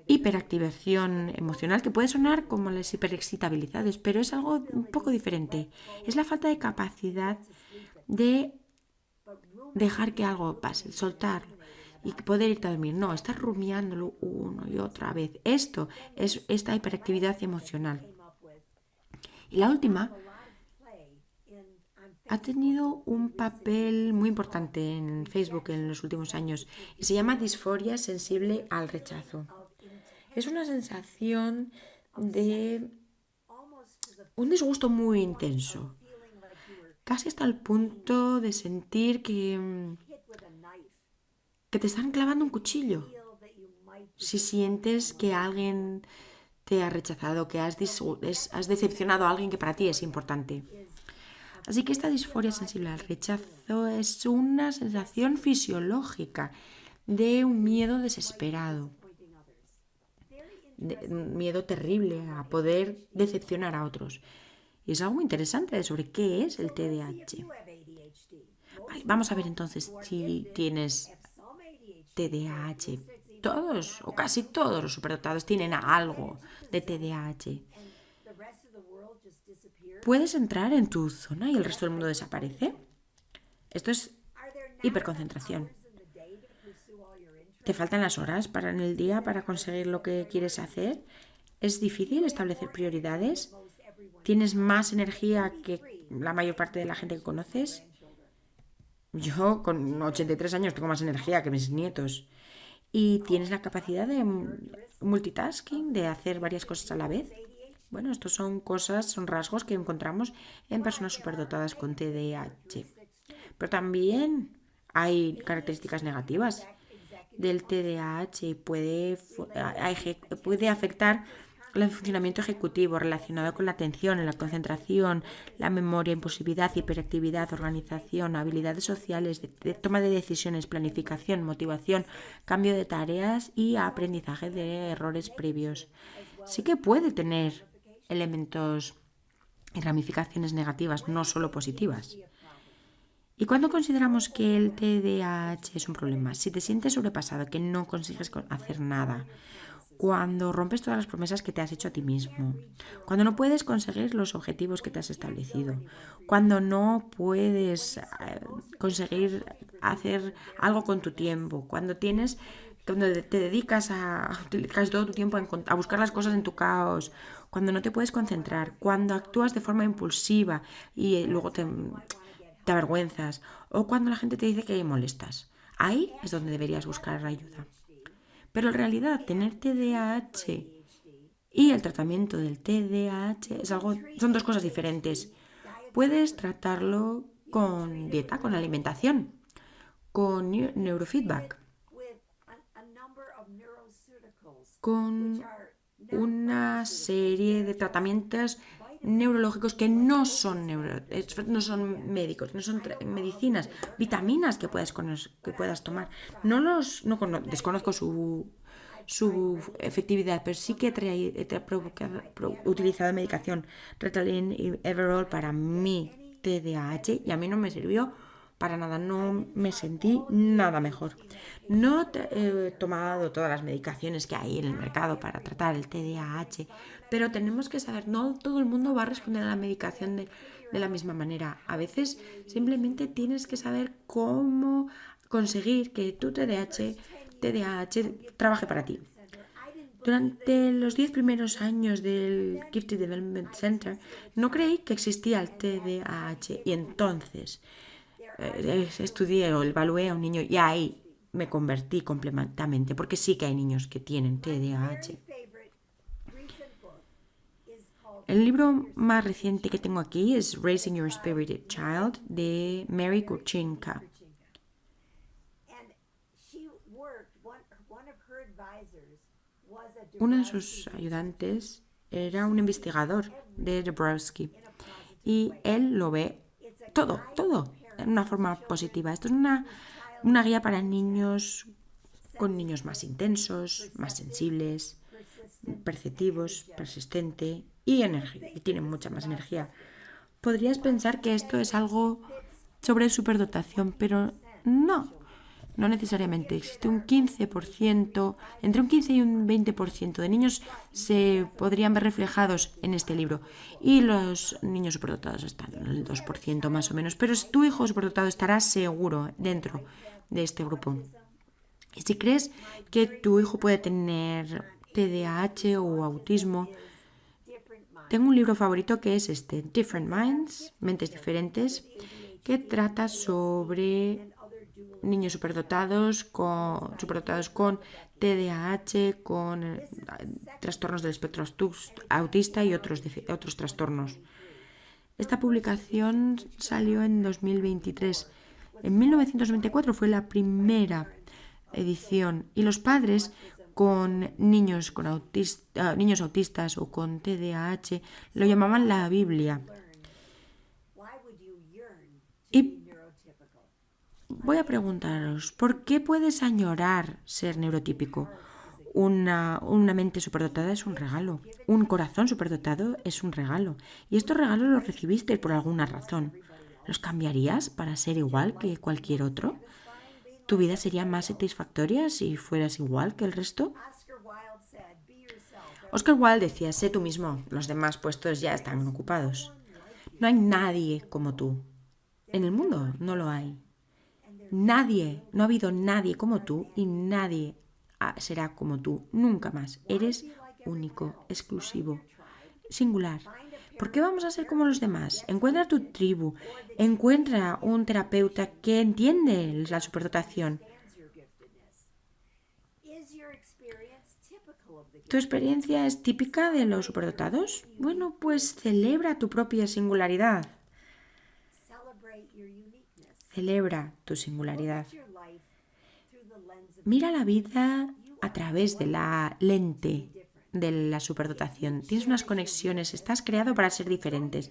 Hiperactivación emocional, que puede sonar como las hiperexcitabilidades, pero es algo un poco diferente. Es la falta de capacidad de dejar que algo pase, soltarlo y poder irte a dormir. No, estás rumiándolo una y otra vez. Esto es esta hiperactividad emocional. Y la última ha tenido un papel muy importante en Facebook en los últimos años y se llama disforia sensible al rechazo. Es una sensación de un disgusto muy intenso, casi hasta el punto de sentir que te están clavando un cuchillo. Si sientes que alguien te ha rechazado, que has decepcionado a alguien que para ti es importante. Así que esta disforia sensible al rechazo es una sensación fisiológica de un miedo desesperado, de un miedo terrible a poder decepcionar a otros. Y es algo muy interesante sobre qué es el TDAH. Vale, vamos a ver entonces si tienes TDAH. Todos o casi todos los superdotados tienen algo de TDAH. ¿Puedes entrar en tu zona y el resto del mundo desaparece? Esto es hiperconcentración. ¿Te faltan las horas en el día para conseguir lo que quieres hacer? ¿Es difícil establecer prioridades? ¿Tienes más energía que la mayor parte de la gente que conoces? Yo con 83 años tengo más energía que mis nietos. ¿Y tienes la capacidad de multitasking, de hacer varias cosas a la vez? Bueno, estos son rasgos que encontramos en personas superdotadas con TDAH. Pero también hay características negativas del TDAH. Puede afectar el funcionamiento ejecutivo relacionado con la atención, la concentración, la memoria, impulsividad, hiperactividad, organización, habilidades sociales, de toma de decisiones, planificación, motivación, cambio de tareas y aprendizaje de errores previos. Sí que puede tener elementos y ramificaciones negativas, no solo positivas. ¿Y cuándo consideramos que el TDAH es un problema? Si te sientes sobrepasado, que no consigues hacer nada, cuando rompes todas las promesas que te has hecho a ti mismo, cuando no puedes conseguir los objetivos que te has establecido, cuando no puedes conseguir hacer algo con tu tiempo, cuando te dedicas dedicas todo tu tiempo a buscar las cosas en tu caos, cuando no te puedes concentrar, cuando actúas de forma impulsiva y luego te avergüenzas, o cuando la gente te dice que molestas. Ahí es donde deberías buscar ayuda. Pero en realidad tener TDAH y el tratamiento del TDAH son 2 cosas diferentes. Puedes tratarlo con dieta, con alimentación, con neurofeedback, con una serie de tratamientos neurológicos que no son médicos, no son medicinas, vitaminas que puedas tomar. Desconozco su efectividad, pero sí que he utilizado medicación Ritalin y Everol para mi TDAH y a mí no me sirvió para nada, no me sentí nada mejor. No he tomado todas las medicaciones que hay en el mercado para tratar el TDAH, pero tenemos que saber, no todo el mundo va a responder a la medicación de la misma manera. A veces simplemente tienes que saber cómo conseguir que tu TDAH trabaje para ti. Durante los 10 primeros años del Gifted Development Center no creí que existía el TDAH y entonces estudié o evalué a un niño y ahí me convertí completamente, porque sí que hay niños que tienen TDAH. El libro más reciente que tengo aquí es Raising Your Spirited Child de Mary Kurchinka. Uno de sus ayudantes era un investigador de Dabrowski y él lo ve todo, en una forma positiva. Esto es una guía para niños con niños más intensos, más sensibles, perceptivos, persistente y tienen mucha más energía. Podrías pensar que esto es algo sobre superdotación, pero no necesariamente. Existe un 15%, entre un 15 y un 20% de niños se podrían ver reflejados en este libro. Y los niños superdotados están en el 2% más o menos. Pero tu hijo superdotado estará seguro dentro de este grupo. Y si crees que tu hijo puede tener TDAH o autismo, tengo un libro favorito que es este, Different Minds, Mentes Diferentes, que trata sobre niños superdotados con TDAH, con trastornos del espectro autista y otros trastornos. Esta publicación salió en 2023. En 1994 fue la primera edición y los padres con niños autistas o con TDAH lo llamaban la Biblia. Y voy a preguntaros, ¿por qué puedes añorar ser neurotípico? Una mente superdotada es un regalo. Un corazón superdotado es un regalo. Y estos regalos los recibiste por alguna razón. ¿Los cambiarías para ser igual que cualquier otro? ¿Tu vida sería más satisfactoria si fueras igual que el resto? Oscar Wilde decía, sé tú mismo, los demás puestos ya están ocupados. No hay nadie como tú. En el mundo no lo hay. Nadie, no ha habido nadie como tú y nadie será como tú, nunca más. Eres único, exclusivo, singular. ¿Por qué vamos a ser como los demás? Encuentra tu tribu, encuentra un terapeuta que entiende la superdotación. ¿Tu experiencia es típica de los superdotados? Bueno, pues celebra tu propia singularidad. Celebra tu singularidad. Mira la vida a través de la lente de la superdotación. Tienes unas conexiones, estás creado para ser diferentes.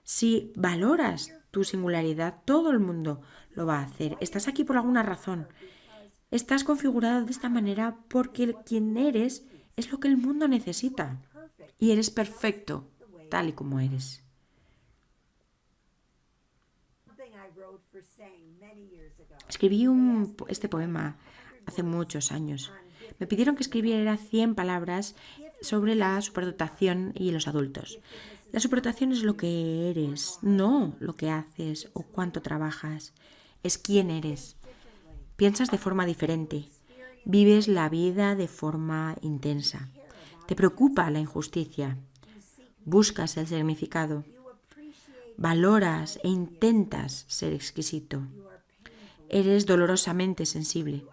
Si valoras tu singularidad, todo el mundo lo va a hacer. Estás aquí por alguna razón. Estás configurado de esta manera porque quien eres es lo que el mundo necesita. Y eres perfecto, tal y como eres. Escribí este poema hace muchos años. Me pidieron que escribiera 100 palabras sobre la superdotación y los adultos. La superdotación es lo que eres, no lo que haces o cuánto trabajas. Es quién eres. Piensas de forma diferente. Vives la vida de forma intensa. Te preocupa la injusticia. Buscas el significado. Valoras e intentas ser exquisito. Eres dolorosamente sensible.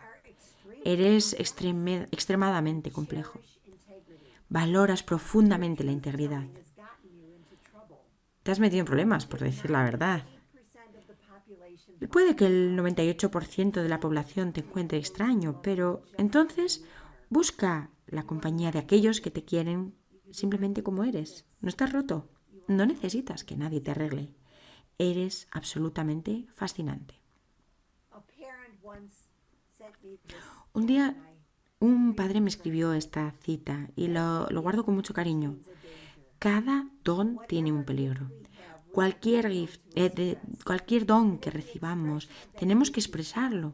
Eres extremadamente complejo. Valoras profundamente la integridad. Te has metido en problemas, por decir la verdad. Puede que el 98% de la población te encuentre extraño, pero entonces busca la compañía de aquellos que te quieren simplemente como eres. No estás roto. No necesitas que nadie te arregle. Eres absolutamente fascinante. Un día un padre me escribió esta cita y lo guardo con mucho cariño. Cada don tiene un peligro. Cualquier don que recibamos, tenemos que expresarlo.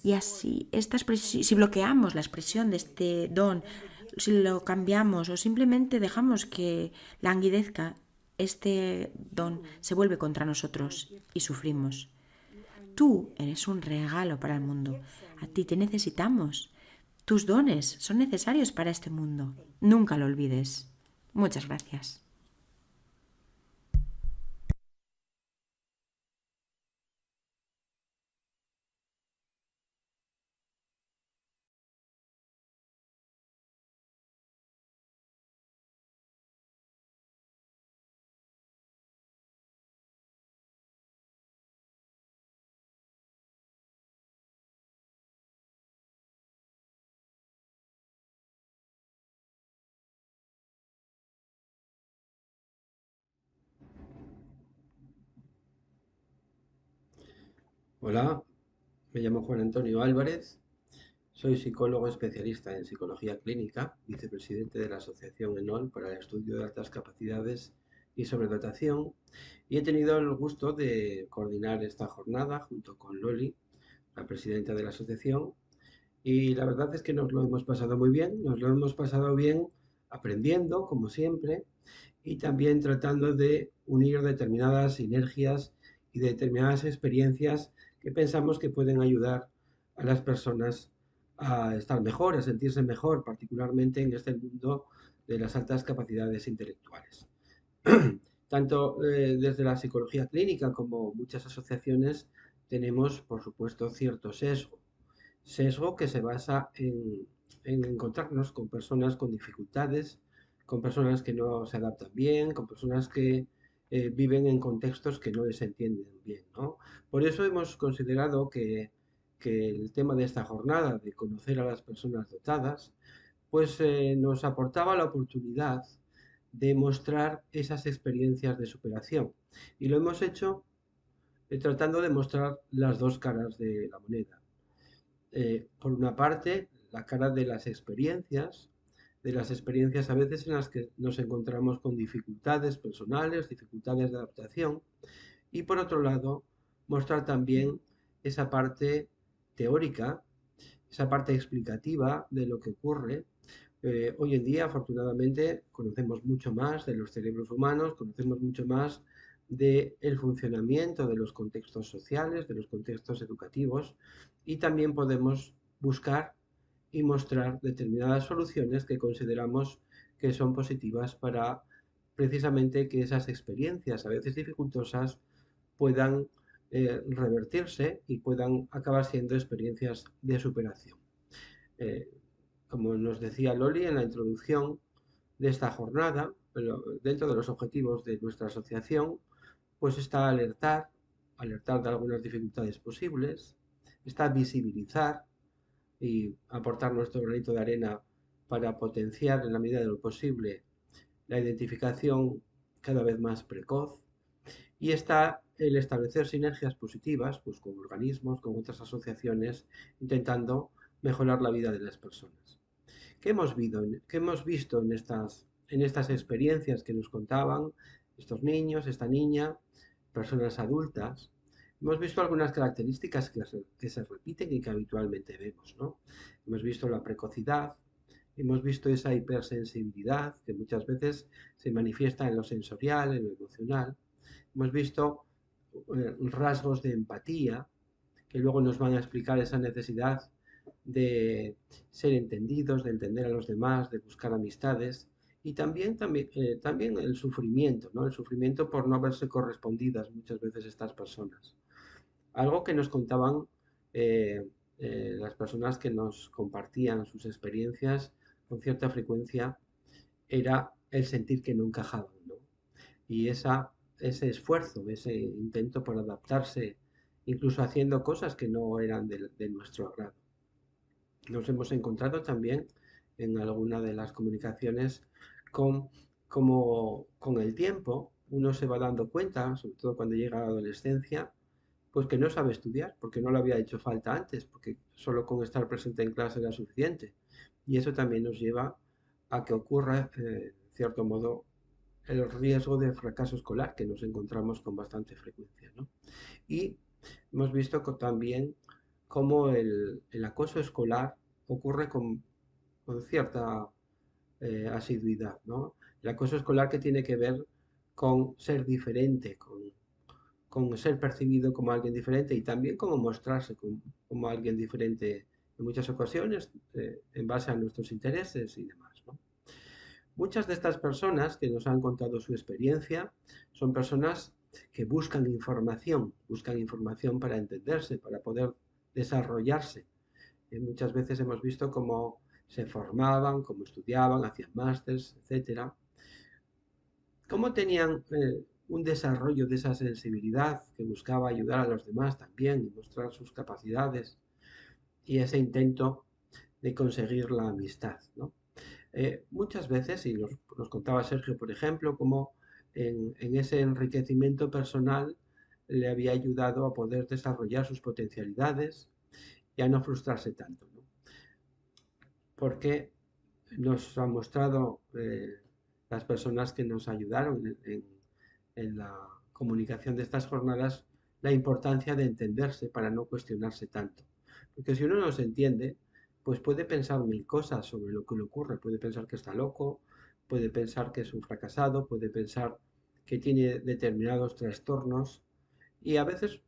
Y así, si bloqueamos la expresión de este don, si lo cambiamos o simplemente dejamos que languidezca, este don se vuelve contra nosotros y sufrimos. Tú eres un regalo para el mundo. A ti te necesitamos. Tus dones son necesarios para este mundo. Nunca lo olvides. Muchas gracias. Hola, me llamo Juan Antonio Álvarez, soy psicólogo especialista en psicología clínica, vicepresidente de la Asociación ENOL para el Estudio de Altas Capacidades y Sobredotación, y he tenido el gusto de coordinar esta jornada junto con Loli, la presidenta de la asociación, y la verdad es que nos lo hemos pasado muy bien, nos lo hemos pasado bien aprendiendo, como siempre, y también tratando de unir determinadas sinergias y determinadas experiencias que pensamos que pueden ayudar a las personas a estar mejor, a sentirse mejor, particularmente en este mundo de las altas capacidades intelectuales. Tanto desde la psicología clínica como muchas asociaciones tenemos, por supuesto, cierto sesgo que se basa en encontrarnos con personas con dificultades, con personas que no se adaptan bien, con personas que viven en contextos que no les entienden bien, ¿no? Por eso hemos considerado que el tema de esta jornada, de conocer a las personas dotadas, pues nos aportaba la oportunidad de mostrar esas experiencias de superación. Y lo hemos hecho tratando de mostrar las dos caras de la moneda. Por una parte, la cara de las experiencias a veces en las que nos encontramos con dificultades personales, dificultades de adaptación, y por otro lado, mostrar también esa parte teórica, esa parte explicativa de lo que ocurre. Hoy en día, afortunadamente, conocemos mucho más de los cerebros humanos, conocemos mucho más del funcionamiento de los contextos sociales, de los contextos educativos, y también podemos buscar y mostrar determinadas soluciones que consideramos que son positivas para precisamente que esas experiencias, a veces dificultosas, puedan revertirse y puedan acabar siendo experiencias de superación. Eh, Como nos decía Loli en la introducción de esta jornada, pero dentro de los objetivos de nuestra asociación, pues está alertar de algunas dificultades posibles, está visibilizar y aportar nuestro granito de arena para potenciar en la medida de lo posible la identificación cada vez más precoz, y está el establecer sinergias positivas pues, con organismos, con otras asociaciones, intentando mejorar la vida de las personas. ¿Qué hemos visto en estas experiencias que nos contaban estos niños, esta niña, personas adultas? Hemos visto algunas características que se repiten y que habitualmente vemos, ¿no? Hemos visto la precocidad, hemos visto esa hipersensibilidad que muchas veces se manifiesta en lo sensorial, en lo emocional. Hemos visto rasgos de empatía que luego nos van a explicar esa necesidad de ser entendidos, de entender a los demás, de buscar amistades y también el sufrimiento, ¿no? El sufrimiento por no verse correspondidas muchas veces estas personas. Algo que nos contaban las personas que nos compartían sus experiencias con cierta frecuencia era el sentir que no encajaban, ¿no? Y ese esfuerzo, ese intento por adaptarse, incluso haciendo cosas que no eran de nuestro agrado. Nos hemos encontrado también en alguna de las comunicaciones con como con el tiempo uno se va dando cuenta, sobre todo cuando llega a la adolescencia, pues que no sabe estudiar, porque no lo había hecho falta antes, porque solo con estar presente en clase era suficiente. Y eso también nos lleva a que ocurra, en cierto modo, el riesgo de fracaso escolar que nos encontramos con bastante frecuencia, ¿no? Y hemos visto también cómo el acoso escolar ocurre con cierta asiduidad, ¿no? El acoso escolar que tiene que ver con ser diferente, con ser percibido como alguien diferente y también como mostrarse como alguien diferente en muchas ocasiones en base a nuestros intereses y demás, ¿no? Muchas de estas personas que nos han contado su experiencia son personas que buscan información para entenderse, para poder desarrollarse. Muchas veces hemos visto cómo se formaban, cómo estudiaban, hacían másters, etcétera, cómo tenían un desarrollo de esa sensibilidad que buscaba ayudar a los demás también y mostrar sus capacidades y ese intento de conseguir la amistad, ¿no? Muchas veces, y nos contaba Sergio, por ejemplo, como en ese enriquecimiento personal le había ayudado a poder desarrollar sus potencialidades y a no frustrarse tanto, ¿no? Porque nos han mostrado las personas que nos ayudaron en la comunicación de estas jornadas la importancia de entenderse para no cuestionarse tanto. Porque si uno no se entiende, pues puede pensar mil cosas sobre lo que le ocurre. Puede pensar que está loco, puede pensar que es un fracasado, puede pensar que tiene determinados trastornos y a veces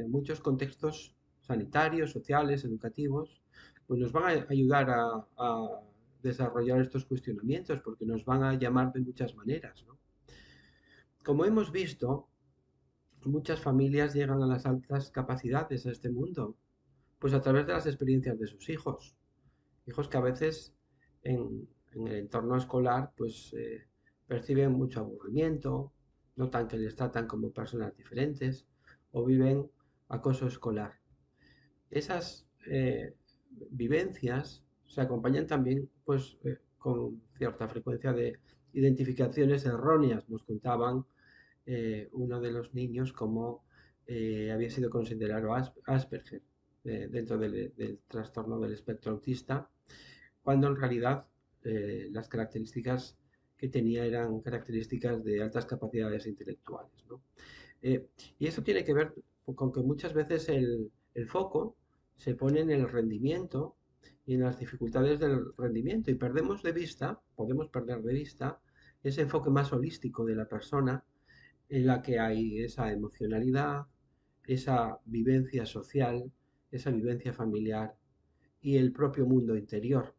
muchos contextos sanitarios, sociales, educativos, pues nos van a ayudar a desarrollar estos cuestionamientos porque nos van a llamar de muchas maneras, ¿no? Como hemos visto, muchas familias llegan a las altas capacidades a este mundo, pues a través de las experiencias de sus hijos. Hijos que a veces en el entorno escolar pues perciben mucho aburrimiento, notan que les tratan como personas diferentes o viven acoso escolar. Esas vivencias se acompañan también pues con cierta frecuencia de identificaciones erróneas. Nos contaban uno de los niños como había sido considerado Asperger dentro del trastorno del espectro autista, cuando en realidad las características que tenía eran características de altas capacidades intelectuales, ¿no? Y eso tiene que ver con que muchas veces el foco se pone en el rendimiento y en las dificultades del rendimiento y podemos perder de vista ese enfoque más holístico de la persona en la que hay esa emocionalidad, esa vivencia social, esa vivencia familiar y el propio mundo interior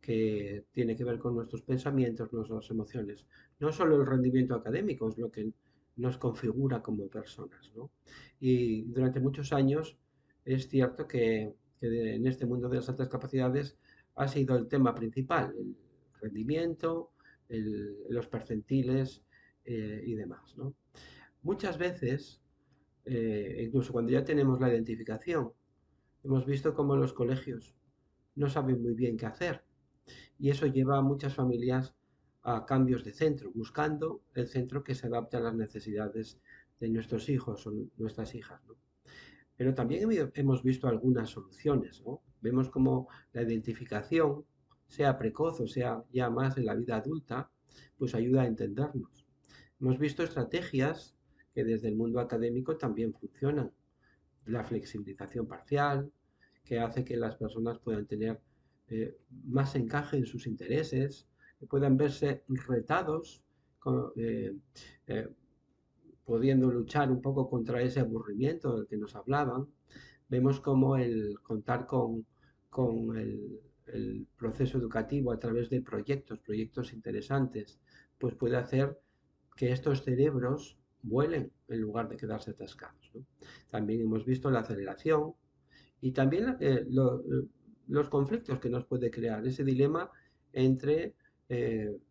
que tiene que ver con nuestros pensamientos, nuestras emociones. No solo el rendimiento académico es lo que nos configura como personas, ¿no? Y durante muchos años es cierto que en este mundo de las altas capacidades ha sido el tema principal, el rendimiento, los percentiles y demás, ¿no? Muchas veces, incluso cuando ya tenemos la identificación, hemos visto cómo los colegios no saben muy bien qué hacer y eso lleva a muchas familias a cambios de centro, buscando el centro que se adapte a las necesidades de nuestros hijos o nuestras hijas, ¿no? Pero también hemos visto algunas soluciones, ¿no? Vemos como la identificación, sea precoz o sea ya más en la vida adulta, pues ayuda a entendernos. Hemos visto estrategias que desde el mundo académico también funcionan. La flexibilización parcial, que hace que las personas puedan tener más encaje en sus intereses, que puedan verse retados, eh, pudiendo luchar un poco contra ese aburrimiento del que nos hablaban. Vemos como el contar con el proceso educativo a través de proyectos interesantes, pues puede hacer que estos cerebros vuelen en lugar de quedarse atascados, ¿no? También hemos visto la aceleración y también los conflictos que nos puede crear, ese dilema entre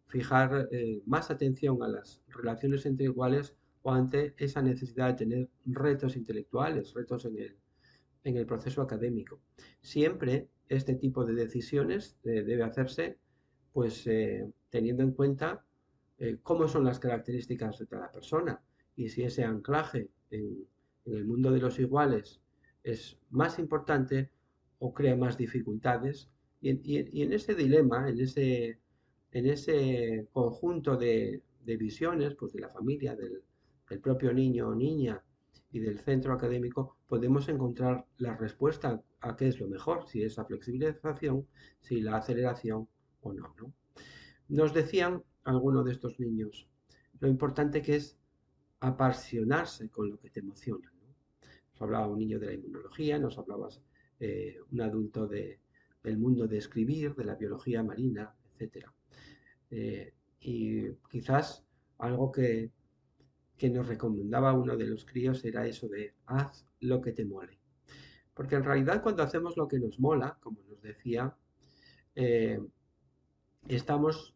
fijar más atención a las relaciones entre iguales o ante esa necesidad de tener retos intelectuales, retos en el proceso académico. Siempre este tipo de decisiones debe hacerse pues teniendo en cuenta cómo son las características de cada persona y si ese anclaje en el mundo de los iguales es más importante o crea más dificultades. Y en ese dilema, en ese conjunto de visiones, pues de la familia, del propio niño o niña y del centro académico, podemos encontrar la respuesta a qué es lo mejor, si es la flexibilización, si la aceleración o no, ¿no? Nos decían algunos de estos niños lo importante que es apasionarse con lo que te emociona, ¿no? Nos hablaba un niño de la inmunología, nos hablaba un adulto del mundo de escribir, de la biología marina, etc. Y quizás algo que nos recomendaba uno de los críos era eso de haz lo que te mole. Porque en realidad cuando hacemos lo que nos mola, como nos decía, estamos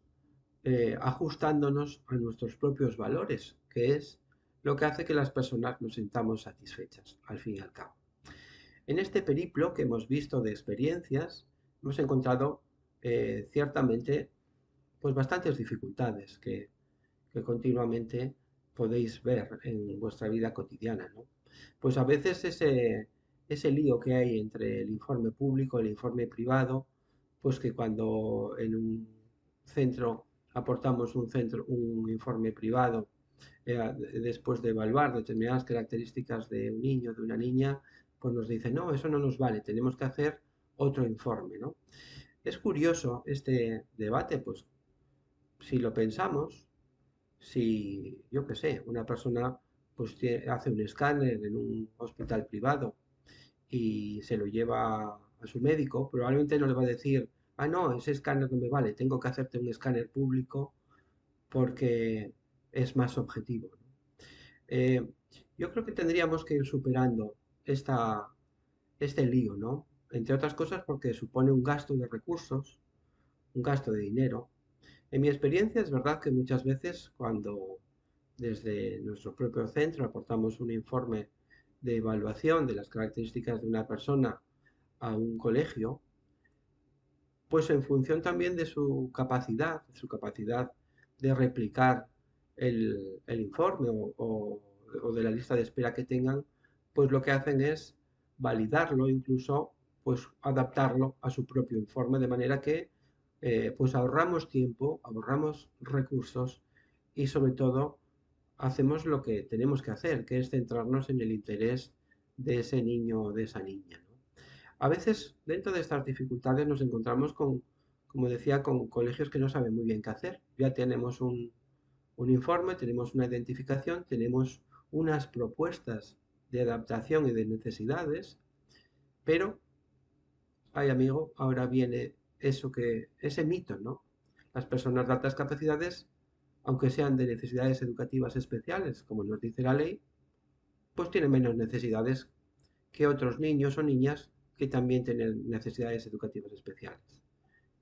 ajustándonos a nuestros propios valores, que es lo que hace que las personas nos sintamos satisfechas, al fin y al cabo. En este periplo que hemos visto de experiencias, hemos encontrado ciertamente pues bastantes dificultades que continuamente podéis ver en vuestra vida cotidiana, ¿no? Pues a veces ese lío que hay entre el informe público y el informe privado, pues que cuando en un centro aportamos un informe privado, después de evaluar determinadas características de un niño, de una niña, pues nos dicen, no, eso no nos vale, tenemos que hacer otro informe, ¿no? Es curioso este debate, pues si lo pensamos, si, yo qué sé, una persona pues hace un escáner en un hospital privado y se lo lleva a su médico, probablemente no le va a decir, ah, no, ese escáner no me vale, tengo que hacerte un escáner público porque es más objetivo, ¿no? Eh, yo creo que tendríamos que ir superando esta, este lío, ¿no? Entre otras cosas porque supone un gasto de recursos, un gasto de dinero. En mi experiencia es verdad que muchas veces cuando desde nuestro propio centro aportamos un informe de evaluación de las características de una persona a un colegio, pues en función también de su capacidad de replicar el informe o de la lista de espera que tengan, pues lo que hacen es validarlo, incluso pues adaptarlo a su propio informe, de manera que pues ahorramos tiempo, ahorramos recursos y sobre todo hacemos lo que tenemos que hacer, que es centrarnos en el interés de ese niño o de esa niña, ¿no? A veces, dentro de estas dificultades, nos encontramos con, como decía, con colegios que no saben muy bien qué hacer. Ya tenemos un informe, tenemos una identificación, tenemos unas propuestas de adaptación y de necesidades, pero, ay amigo, ahora viene ese mito, ¿no? Las personas de altas capacidades, aunque sean de necesidades educativas especiales, como nos dice la ley, pues tienen menos necesidades que otros niños o niñas que también tienen necesidades educativas especiales.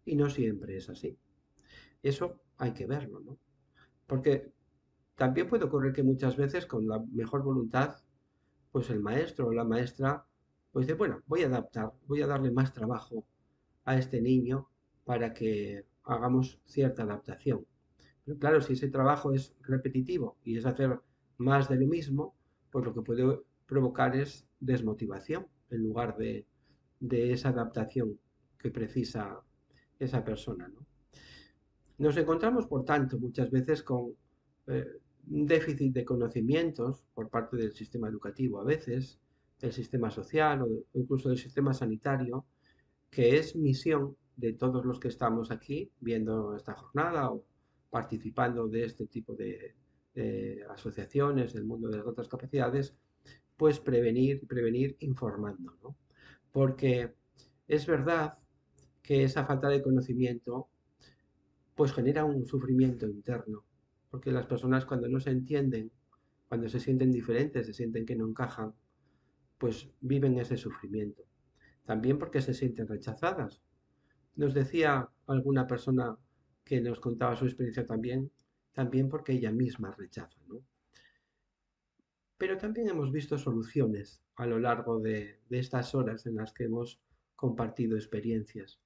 Y no siempre es así. Eso hay que verlo, ¿no? Porque también puede ocurrir que muchas veces con la mejor voluntad, pues el maestro o la maestra, pues dice, bueno, voy a adaptar, voy a darle más trabajo a este niño para que hagamos cierta adaptación. Pero claro, si ese trabajo es repetitivo y es hacer más de lo mismo, pues lo que puede provocar es desmotivación en lugar de esa adaptación que precisa esa persona, ¿no? Nos encontramos, por tanto, muchas veces con un déficit de conocimientos por parte del sistema educativo, a veces del sistema social o incluso del sistema sanitario, que es misión de todos los que estamos aquí viendo esta jornada o participando de este tipo de asociaciones del mundo de las otras capacidades, pues prevenir informando, ¿no? Porque es verdad que esa falta de conocimiento pues genera un sufrimiento interno, porque las personas cuando no se entienden, cuando se sienten diferentes, se sienten que no encajan, pues viven ese sufrimiento. También porque se sienten rechazadas. Nos decía alguna persona que nos contaba su experiencia también porque ella misma rechaza, ¿no? Pero también hemos visto soluciones a lo largo de estas horas en las que hemos compartido experiencias.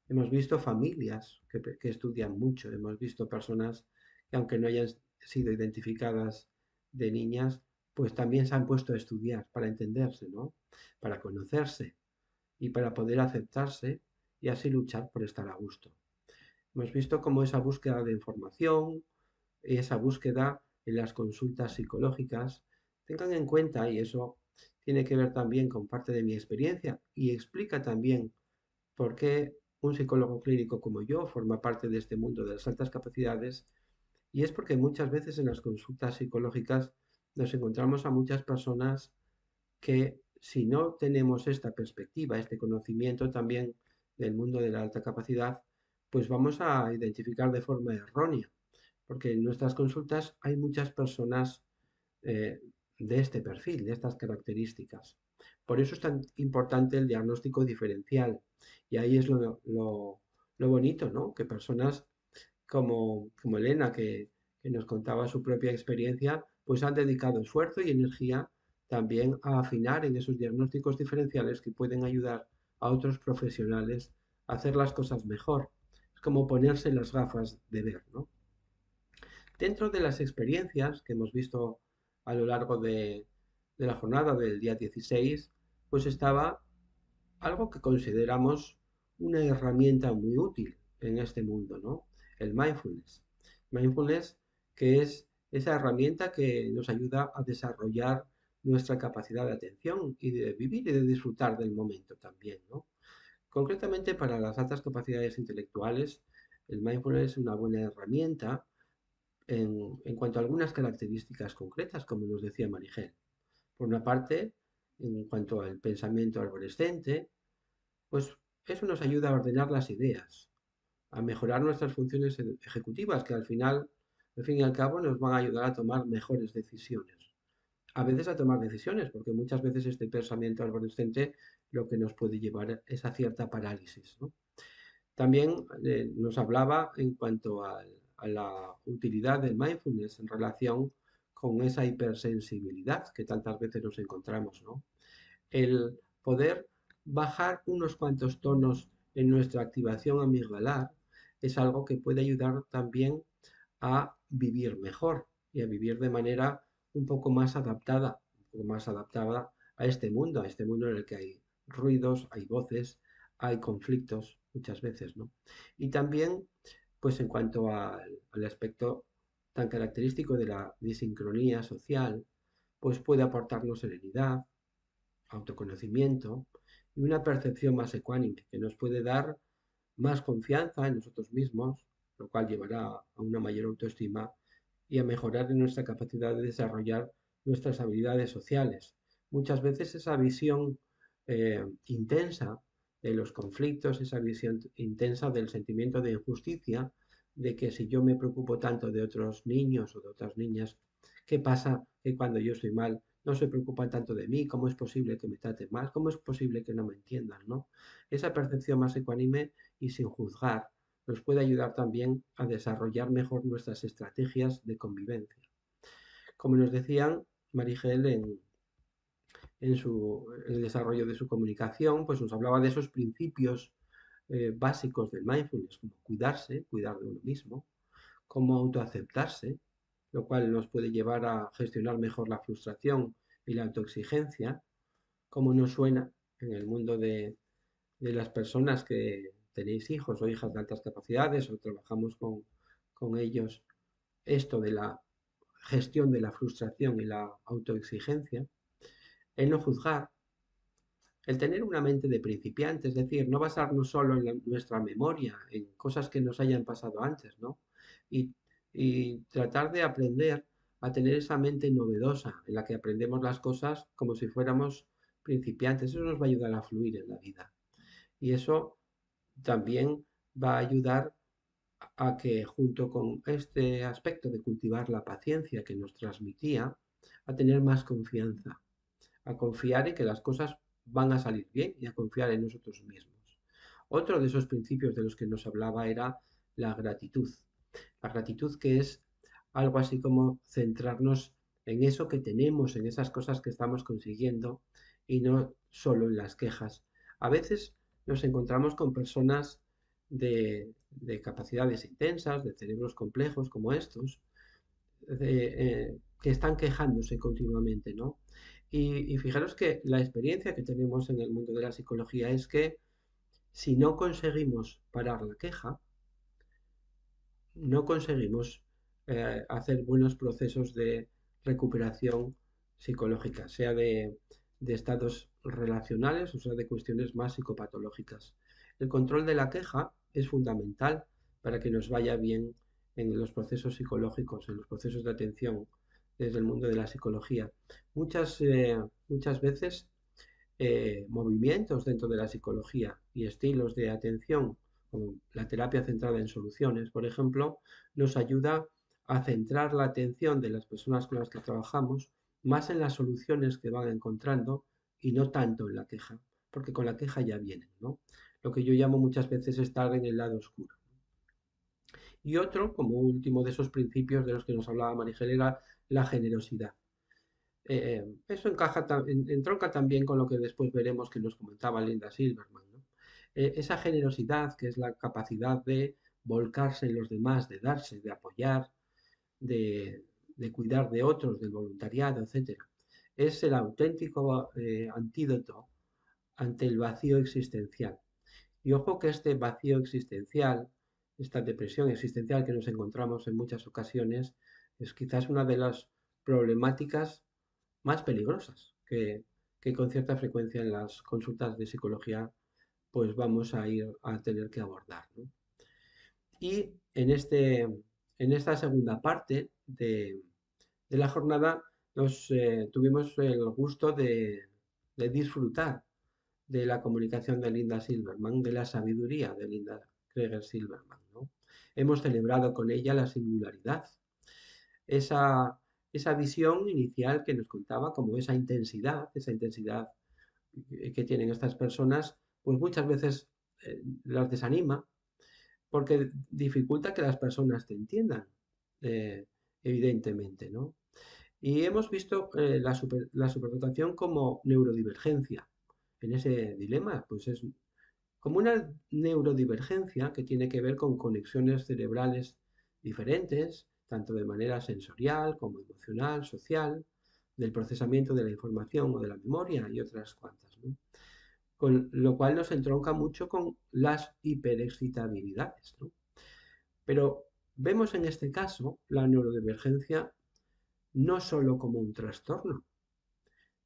Hemos visto familias que estudian mucho, hemos visto personas que aunque no hayan sido identificadas de niñas, pues también se han puesto a estudiar para entenderse, ¿no? Para conocerse y para poder aceptarse y así luchar por estar a gusto. Hemos visto cómo esa búsqueda de información, esa búsqueda en las consultas psicológicas, tengan en cuenta, y eso tiene que ver también con parte de mi experiencia y explica también por qué un psicólogo clínico como yo forma parte de este mundo de las altas capacidades, y es porque muchas veces en las consultas psicológicas nos encontramos a muchas personas que si no tenemos esta perspectiva, este conocimiento también del mundo de la alta capacidad, pues vamos a identificar de forma errónea, porque en nuestras consultas hay muchas personas eh, de este perfil, de estas características. Por eso es tan importante el diagnóstico diferencial. Y ahí es lo bonito, ¿no? Que personas como Elena, que nos contaba su propia experiencia, pues han dedicado esfuerzo y energía también a afinar en esos diagnósticos diferenciales que pueden ayudar a otros profesionales a hacer las cosas mejor. Es como ponerse las gafas de ver, ¿no? Dentro de las experiencias que hemos visto a lo largo de la jornada del día 16, pues estaba algo que consideramos una herramienta muy útil en este mundo, ¿no? El mindfulness. Mindfulness, que es esa herramienta que nos ayuda a desarrollar nuestra capacidad de atención y de vivir y de disfrutar del momento también, ¿no? Concretamente para las altas capacidades intelectuales, el mindfulness es una buena herramienta en cuanto a algunas características concretas, como nos decía Marigel. Por una parte, en cuanto al pensamiento arborescente, pues eso nos ayuda a ordenar las ideas, a mejorar nuestras funciones ejecutivas, que al fin y al cabo, nos van a ayudar a tomar mejores decisiones. A veces a tomar decisiones, porque muchas veces este pensamiento arborescente lo que nos puede llevar es a cierta parálisis, ¿no? También nos hablaba en cuanto a la utilidad del mindfulness en relación con esa hipersensibilidad que tantas veces nos encontramos, ¿no? El poder bajar unos cuantos tonos en nuestra activación amigdalar es algo que puede ayudar también a vivir mejor y a vivir de manera un poco más adaptada a este mundo en el que hay ruidos, hay voces, hay conflictos muchas veces, ¿no? Y también, pues en cuanto al aspecto tan característico de la disincronía social, pues puede aportarnos serenidad, autoconocimiento y una percepción más ecuánime que nos puede dar más confianza en nosotros mismos, lo cual llevará a una mayor autoestima y a mejorar en nuestra capacidad de desarrollar nuestras habilidades sociales. Muchas veces esa visión intensa de los conflictos, esa visión intensa del sentimiento de injusticia, de que si yo me preocupo tanto de otros niños o de otras niñas, ¿qué pasa que cuando yo estoy mal no se preocupan tanto de mí? ¿Cómo es posible que me traten mal? ¿Cómo es posible que no me entiendan? ¿No? Esa percepción más ecuánime y sin juzgar nos puede ayudar también a desarrollar mejor nuestras estrategias de convivencia. Como nos decían Marigel en el desarrollo de su comunicación, pues nos hablaba de esos principios básicos del mindfulness, como cuidarse, cuidar de uno mismo, como autoaceptarse, lo cual nos puede llevar a gestionar mejor la frustración y la autoexigencia, como nos suena en el mundo de las personas que tenéis hijos o hijas de altas capacidades o trabajamos con ellos, esto de la gestión de la frustración y la autoexigencia, el no juzgar, el tener una mente de principiante, es decir, no basarnos solo en nuestra memoria, en cosas que nos hayan pasado antes, ¿no? Y, y tratar de aprender a tener esa mente novedosa en la que aprendemos las cosas como si fuéramos principiantes. Eso nos va a ayudar a fluir en la vida. Y eso también va a ayudar a que junto con este aspecto de cultivar la paciencia que nos transmitía, a tener más confianza, a confiar en que las cosas van a salir bien y a confiar en nosotros mismos. Otro de esos principios de los que nos hablaba era la gratitud. La gratitud que es algo así como centrarnos en eso que tenemos, en esas cosas que estamos consiguiendo y no solo en las quejas. A veces nos encontramos con personas de capacidades intensas, de cerebros complejos como estos, que están quejándose continuamente, ¿no? Y fijaros que la experiencia que tenemos en el mundo de la psicología es que si no conseguimos parar la queja, no conseguimos hacer buenos procesos de recuperación psicológica, sea de estados relacionales o sea de cuestiones más psicopatológicas. El control de la queja es fundamental para que nos vaya bien en los procesos psicológicos, en los procesos de atención desde el mundo de la psicología. Muchas veces movimientos dentro de la psicología y estilos de atención, como la terapia centrada en soluciones, por ejemplo, nos ayuda a centrar la atención de las personas con las que trabajamos más en las soluciones que van encontrando y no tanto en la queja, porque con la queja ya vienen, ¿no? Lo que yo llamo muchas veces estar en el lado oscuro. Y otro, como último de esos principios de los que nos hablaba Marigel, era la generosidad. Eso entronca también con lo que después veremos que nos comentaba Linda Silverman, ¿no? Esa generosidad que es la capacidad de volcarse en los demás, de darse, de apoyar, de cuidar de otros, del voluntariado, etc. Es el auténtico antídoto ante el vacío existencial. Y ojo que este vacío existencial, esta depresión existencial que nos encontramos en muchas ocasiones, es quizás una de las problemáticas más peligrosas que con cierta frecuencia en las consultas de psicología pues vamos a ir a tener que abordar, ¿no? Y en esta segunda parte de la jornada tuvimos el gusto de disfrutar de la comunicación de Linda Silverman, de la sabiduría de Linda Kreger Silverman, ¿no? Hemos celebrado con ella la singularidad, esa, esa visión inicial que nos contaba, como esa intensidad que tienen estas personas, pues muchas veces las desanima porque dificulta que las personas te entiendan, evidentemente, ¿no? Y hemos visto la superdotación como neurodivergencia. En ese dilema, pues es como una neurodivergencia que tiene que ver con conexiones cerebrales diferentes, tanto de manera sensorial como emocional, social, del procesamiento de la información o de la memoria y otras cuantas, ¿no? Con lo cual nos entronca mucho con las hiperexcitabilidades, ¿no? Pero vemos en este caso la neurodivergencia no solo como un trastorno,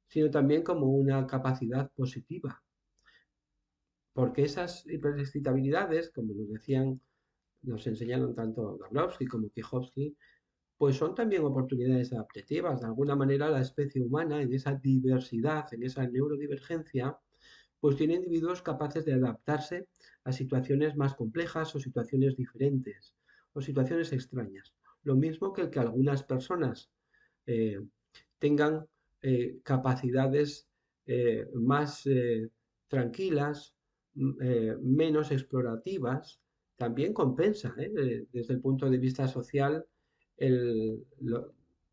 sino también como una capacidad positiva, porque esas hiperexcitabilidades, como nos enseñaron tanto Dabrowski como Kijowski, pues son también oportunidades adaptativas. De alguna manera, la especie humana, en esa diversidad, en esa neurodivergencia, pues tiene individuos capaces de adaptarse a situaciones más complejas o situaciones diferentes o situaciones extrañas. Lo mismo que el que algunas personas eh, tengan capacidades más tranquilas, menos explorativas, también compensa, desde el punto de vista social, el,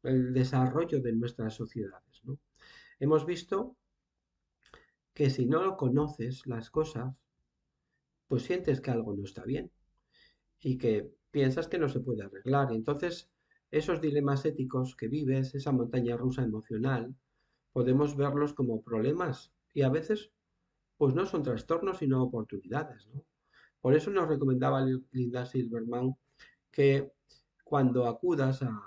el desarrollo de nuestras sociedades, ¿no? Hemos visto que si no conoces las cosas, pues sientes que algo no está bien y que piensas que no se puede arreglar. Y entonces, esos dilemas éticos que vives, esa montaña rusa emocional, podemos verlos como problemas y a veces, pues no son trastornos, sino oportunidades, ¿no? Por eso nos recomendaba Linda Silverman que cuando acudas a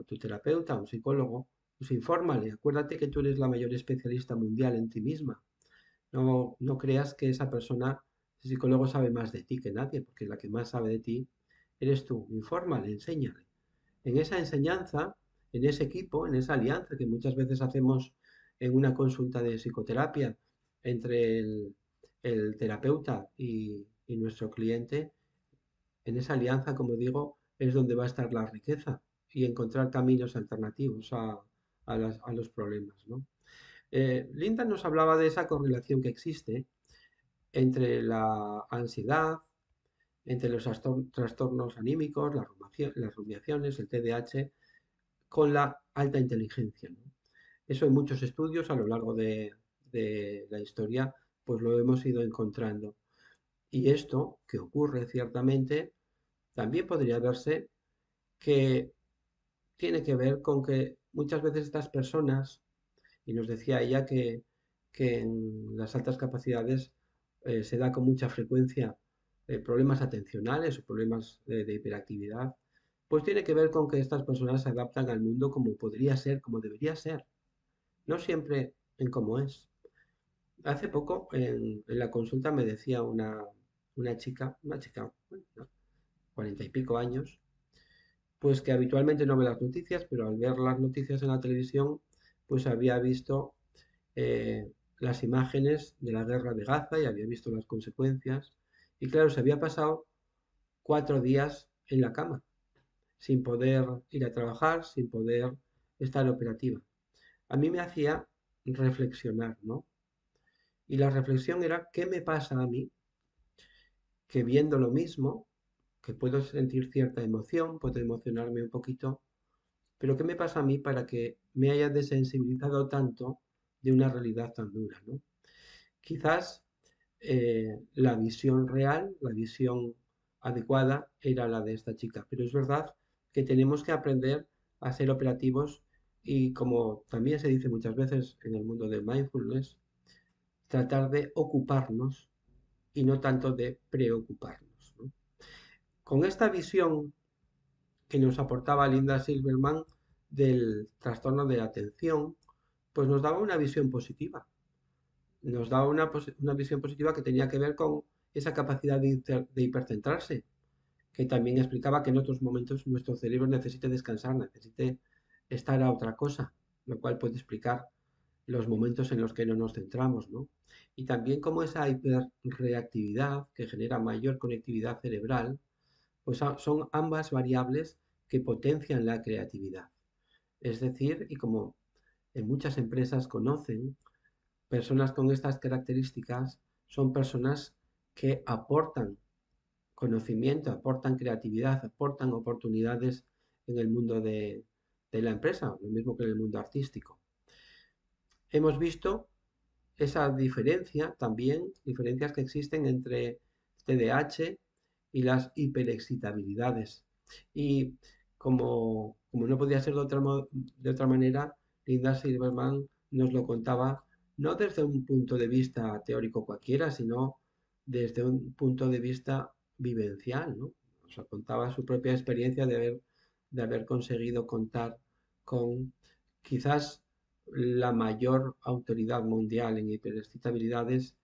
tu terapeuta, a un psicólogo, pues infórmale, acuérdate que tú eres la mayor especialista mundial en ti misma. No creas que esa persona, ese psicólogo sabe más de ti que nadie, porque la que más sabe de ti eres tú. Infórmale, enséñale. En esa enseñanza, en ese equipo, en esa alianza que muchas veces hacemos en una consulta de psicoterapia entre el terapeuta y nuestro cliente, en esa alianza, como digo, es donde va a estar la riqueza y encontrar caminos alternativos a los problemas, ¿no? Linda nos hablaba de esa correlación que existe entre la ansiedad, entre los trastornos anímicos, las rumiaciones, el TDAH, con la alta inteligencia, ¿no? Eso en muchos estudios a lo largo de la historia, pues lo hemos ido encontrando. Y esto que ocurre ciertamente, también podría verse que tiene que ver con que muchas veces estas personas, y nos decía ella que en las altas capacidades se da con mucha frecuencia problemas atencionales o problemas de hiperactividad, pues tiene que ver con que estas personas se adaptan al mundo como podría ser, como debería ser, no siempre en cómo es. Hace poco en la consulta me decía una chica, bueno, 40 y pico años, pues que habitualmente no ve las noticias, pero al ver las noticias en la televisión, pues había visto las imágenes de la guerra de Gaza y había visto las consecuencias. Y claro, se había pasado 4 días en la cama, sin poder ir a trabajar, sin poder estar operativa. A mí me hacía reflexionar, ¿no? Y la reflexión era, ¿qué me pasa a mí que viendo lo mismo, que puedo sentir cierta emoción, puedo emocionarme un poquito, pero qué me pasa a mí para que me haya desensibilizado tanto de una realidad tan dura, ¿no? Quizás la visión real, la visión adecuada era la de esta chica, pero es verdad que tenemos que aprender a ser operativos y, como también se dice muchas veces en el mundo del mindfulness, tratar de ocuparnos y no tanto de preocuparnos, ¿no? Con esta visión que nos aportaba Linda Silverman del trastorno de atención, pues nos daba una visión positiva. Nos daba una visión positiva que tenía que ver con esa capacidad de hipercentrarse, que también explicaba que en otros momentos nuestro cerebro necesite descansar, necesite estar a otra cosa, lo cual puede explicar los momentos en los que no nos centramos, ¿no? Y también como esa hiperreactividad que genera mayor conectividad cerebral, pues son ambas variables que potencian la creatividad. Es decir, y como en muchas empresas conocen, personas con estas características son personas que aportan conocimiento, aportan creatividad, aportan oportunidades en el mundo de la empresa, lo mismo que en el mundo artístico. Hemos visto esa diferencia también, diferencias que existen entre TDAH y las hiperexcitabilidades. Y como no podía ser de otra manera, Linda Silverman nos lo contaba no desde un punto de vista teórico cualquiera, sino desde un punto de vista vivencial, ¿no? Nos contaba su propia experiencia de haber conseguido contar con quizás la mayor autoridad mundial en hiperexcitabilidades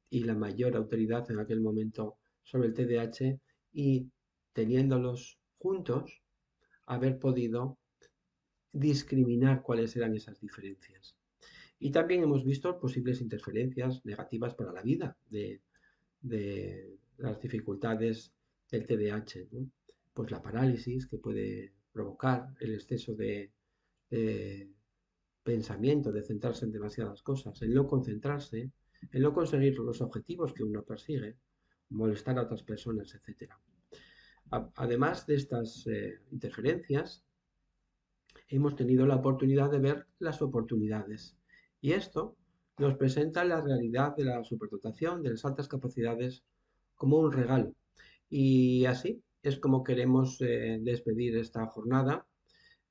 y la mayor autoridad en aquel momento sobre el TDAH, y teniéndolos juntos, haber podido discriminar cuáles eran esas diferencias. Y también hemos visto posibles interferencias negativas para la vida de las dificultades del TDAH, ¿no? Pues la parálisis que puede provocar, el exceso de pensamiento, de centrarse en demasiadas cosas, el no concentrarse, el no conseguir los objetivos que uno persigue, molestar a otras personas, etc. Además de estas interferencias, hemos tenido la oportunidad de ver las oportunidades. Y esto nos presenta la realidad de la superdotación, de las altas capacidades, como un regalo. Y así es como queremos despedir esta jornada,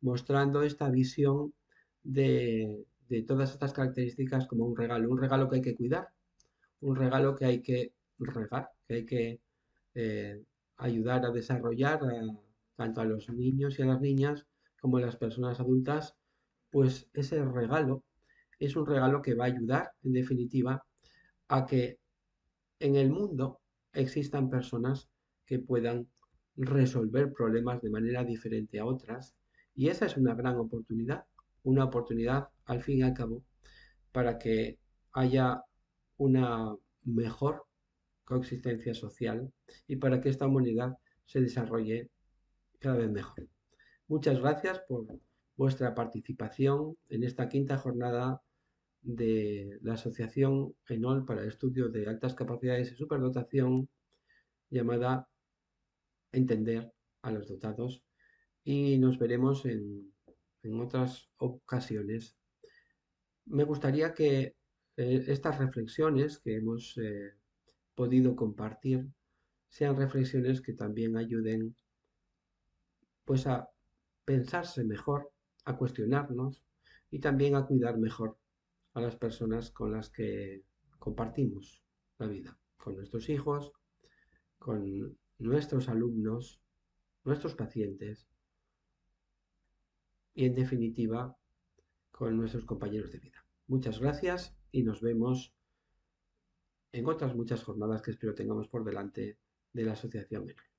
mostrando esta visión de todas estas características como un regalo que hay que cuidar, un regalo que hay que regar, que hay que ayudar a desarrollar tanto a los niños y a las niñas como a las personas adultas, pues ese regalo es un regalo que va a ayudar, en definitiva, a que en el mundo existan personas que puedan resolver problemas de manera diferente a otras, y esa es una oportunidad al fin y al cabo para que haya una mejor coexistencia social y para que esta humanidad se desarrolle cada vez mejor. Muchas gracias por vuestra participación en esta quinta jornada de la Asociación ENOL para el Estudio de Altas Capacidades y Superdotación, llamada Entender a los Dotados, y nos veremos en otras ocasiones. Me gustaría que estas reflexiones que hemos podido compartir sean reflexiones que también ayuden pues a pensarse mejor, a cuestionarnos y también a cuidar mejor a las personas con las que compartimos la vida, con nuestros hijos, con nuestros alumnos, nuestros pacientes y, en definitiva, con nuestros compañeros de vida. Muchas gracias y nos vemos en otras muchas jornadas que espero tengamos por delante de la Asociación ENOL.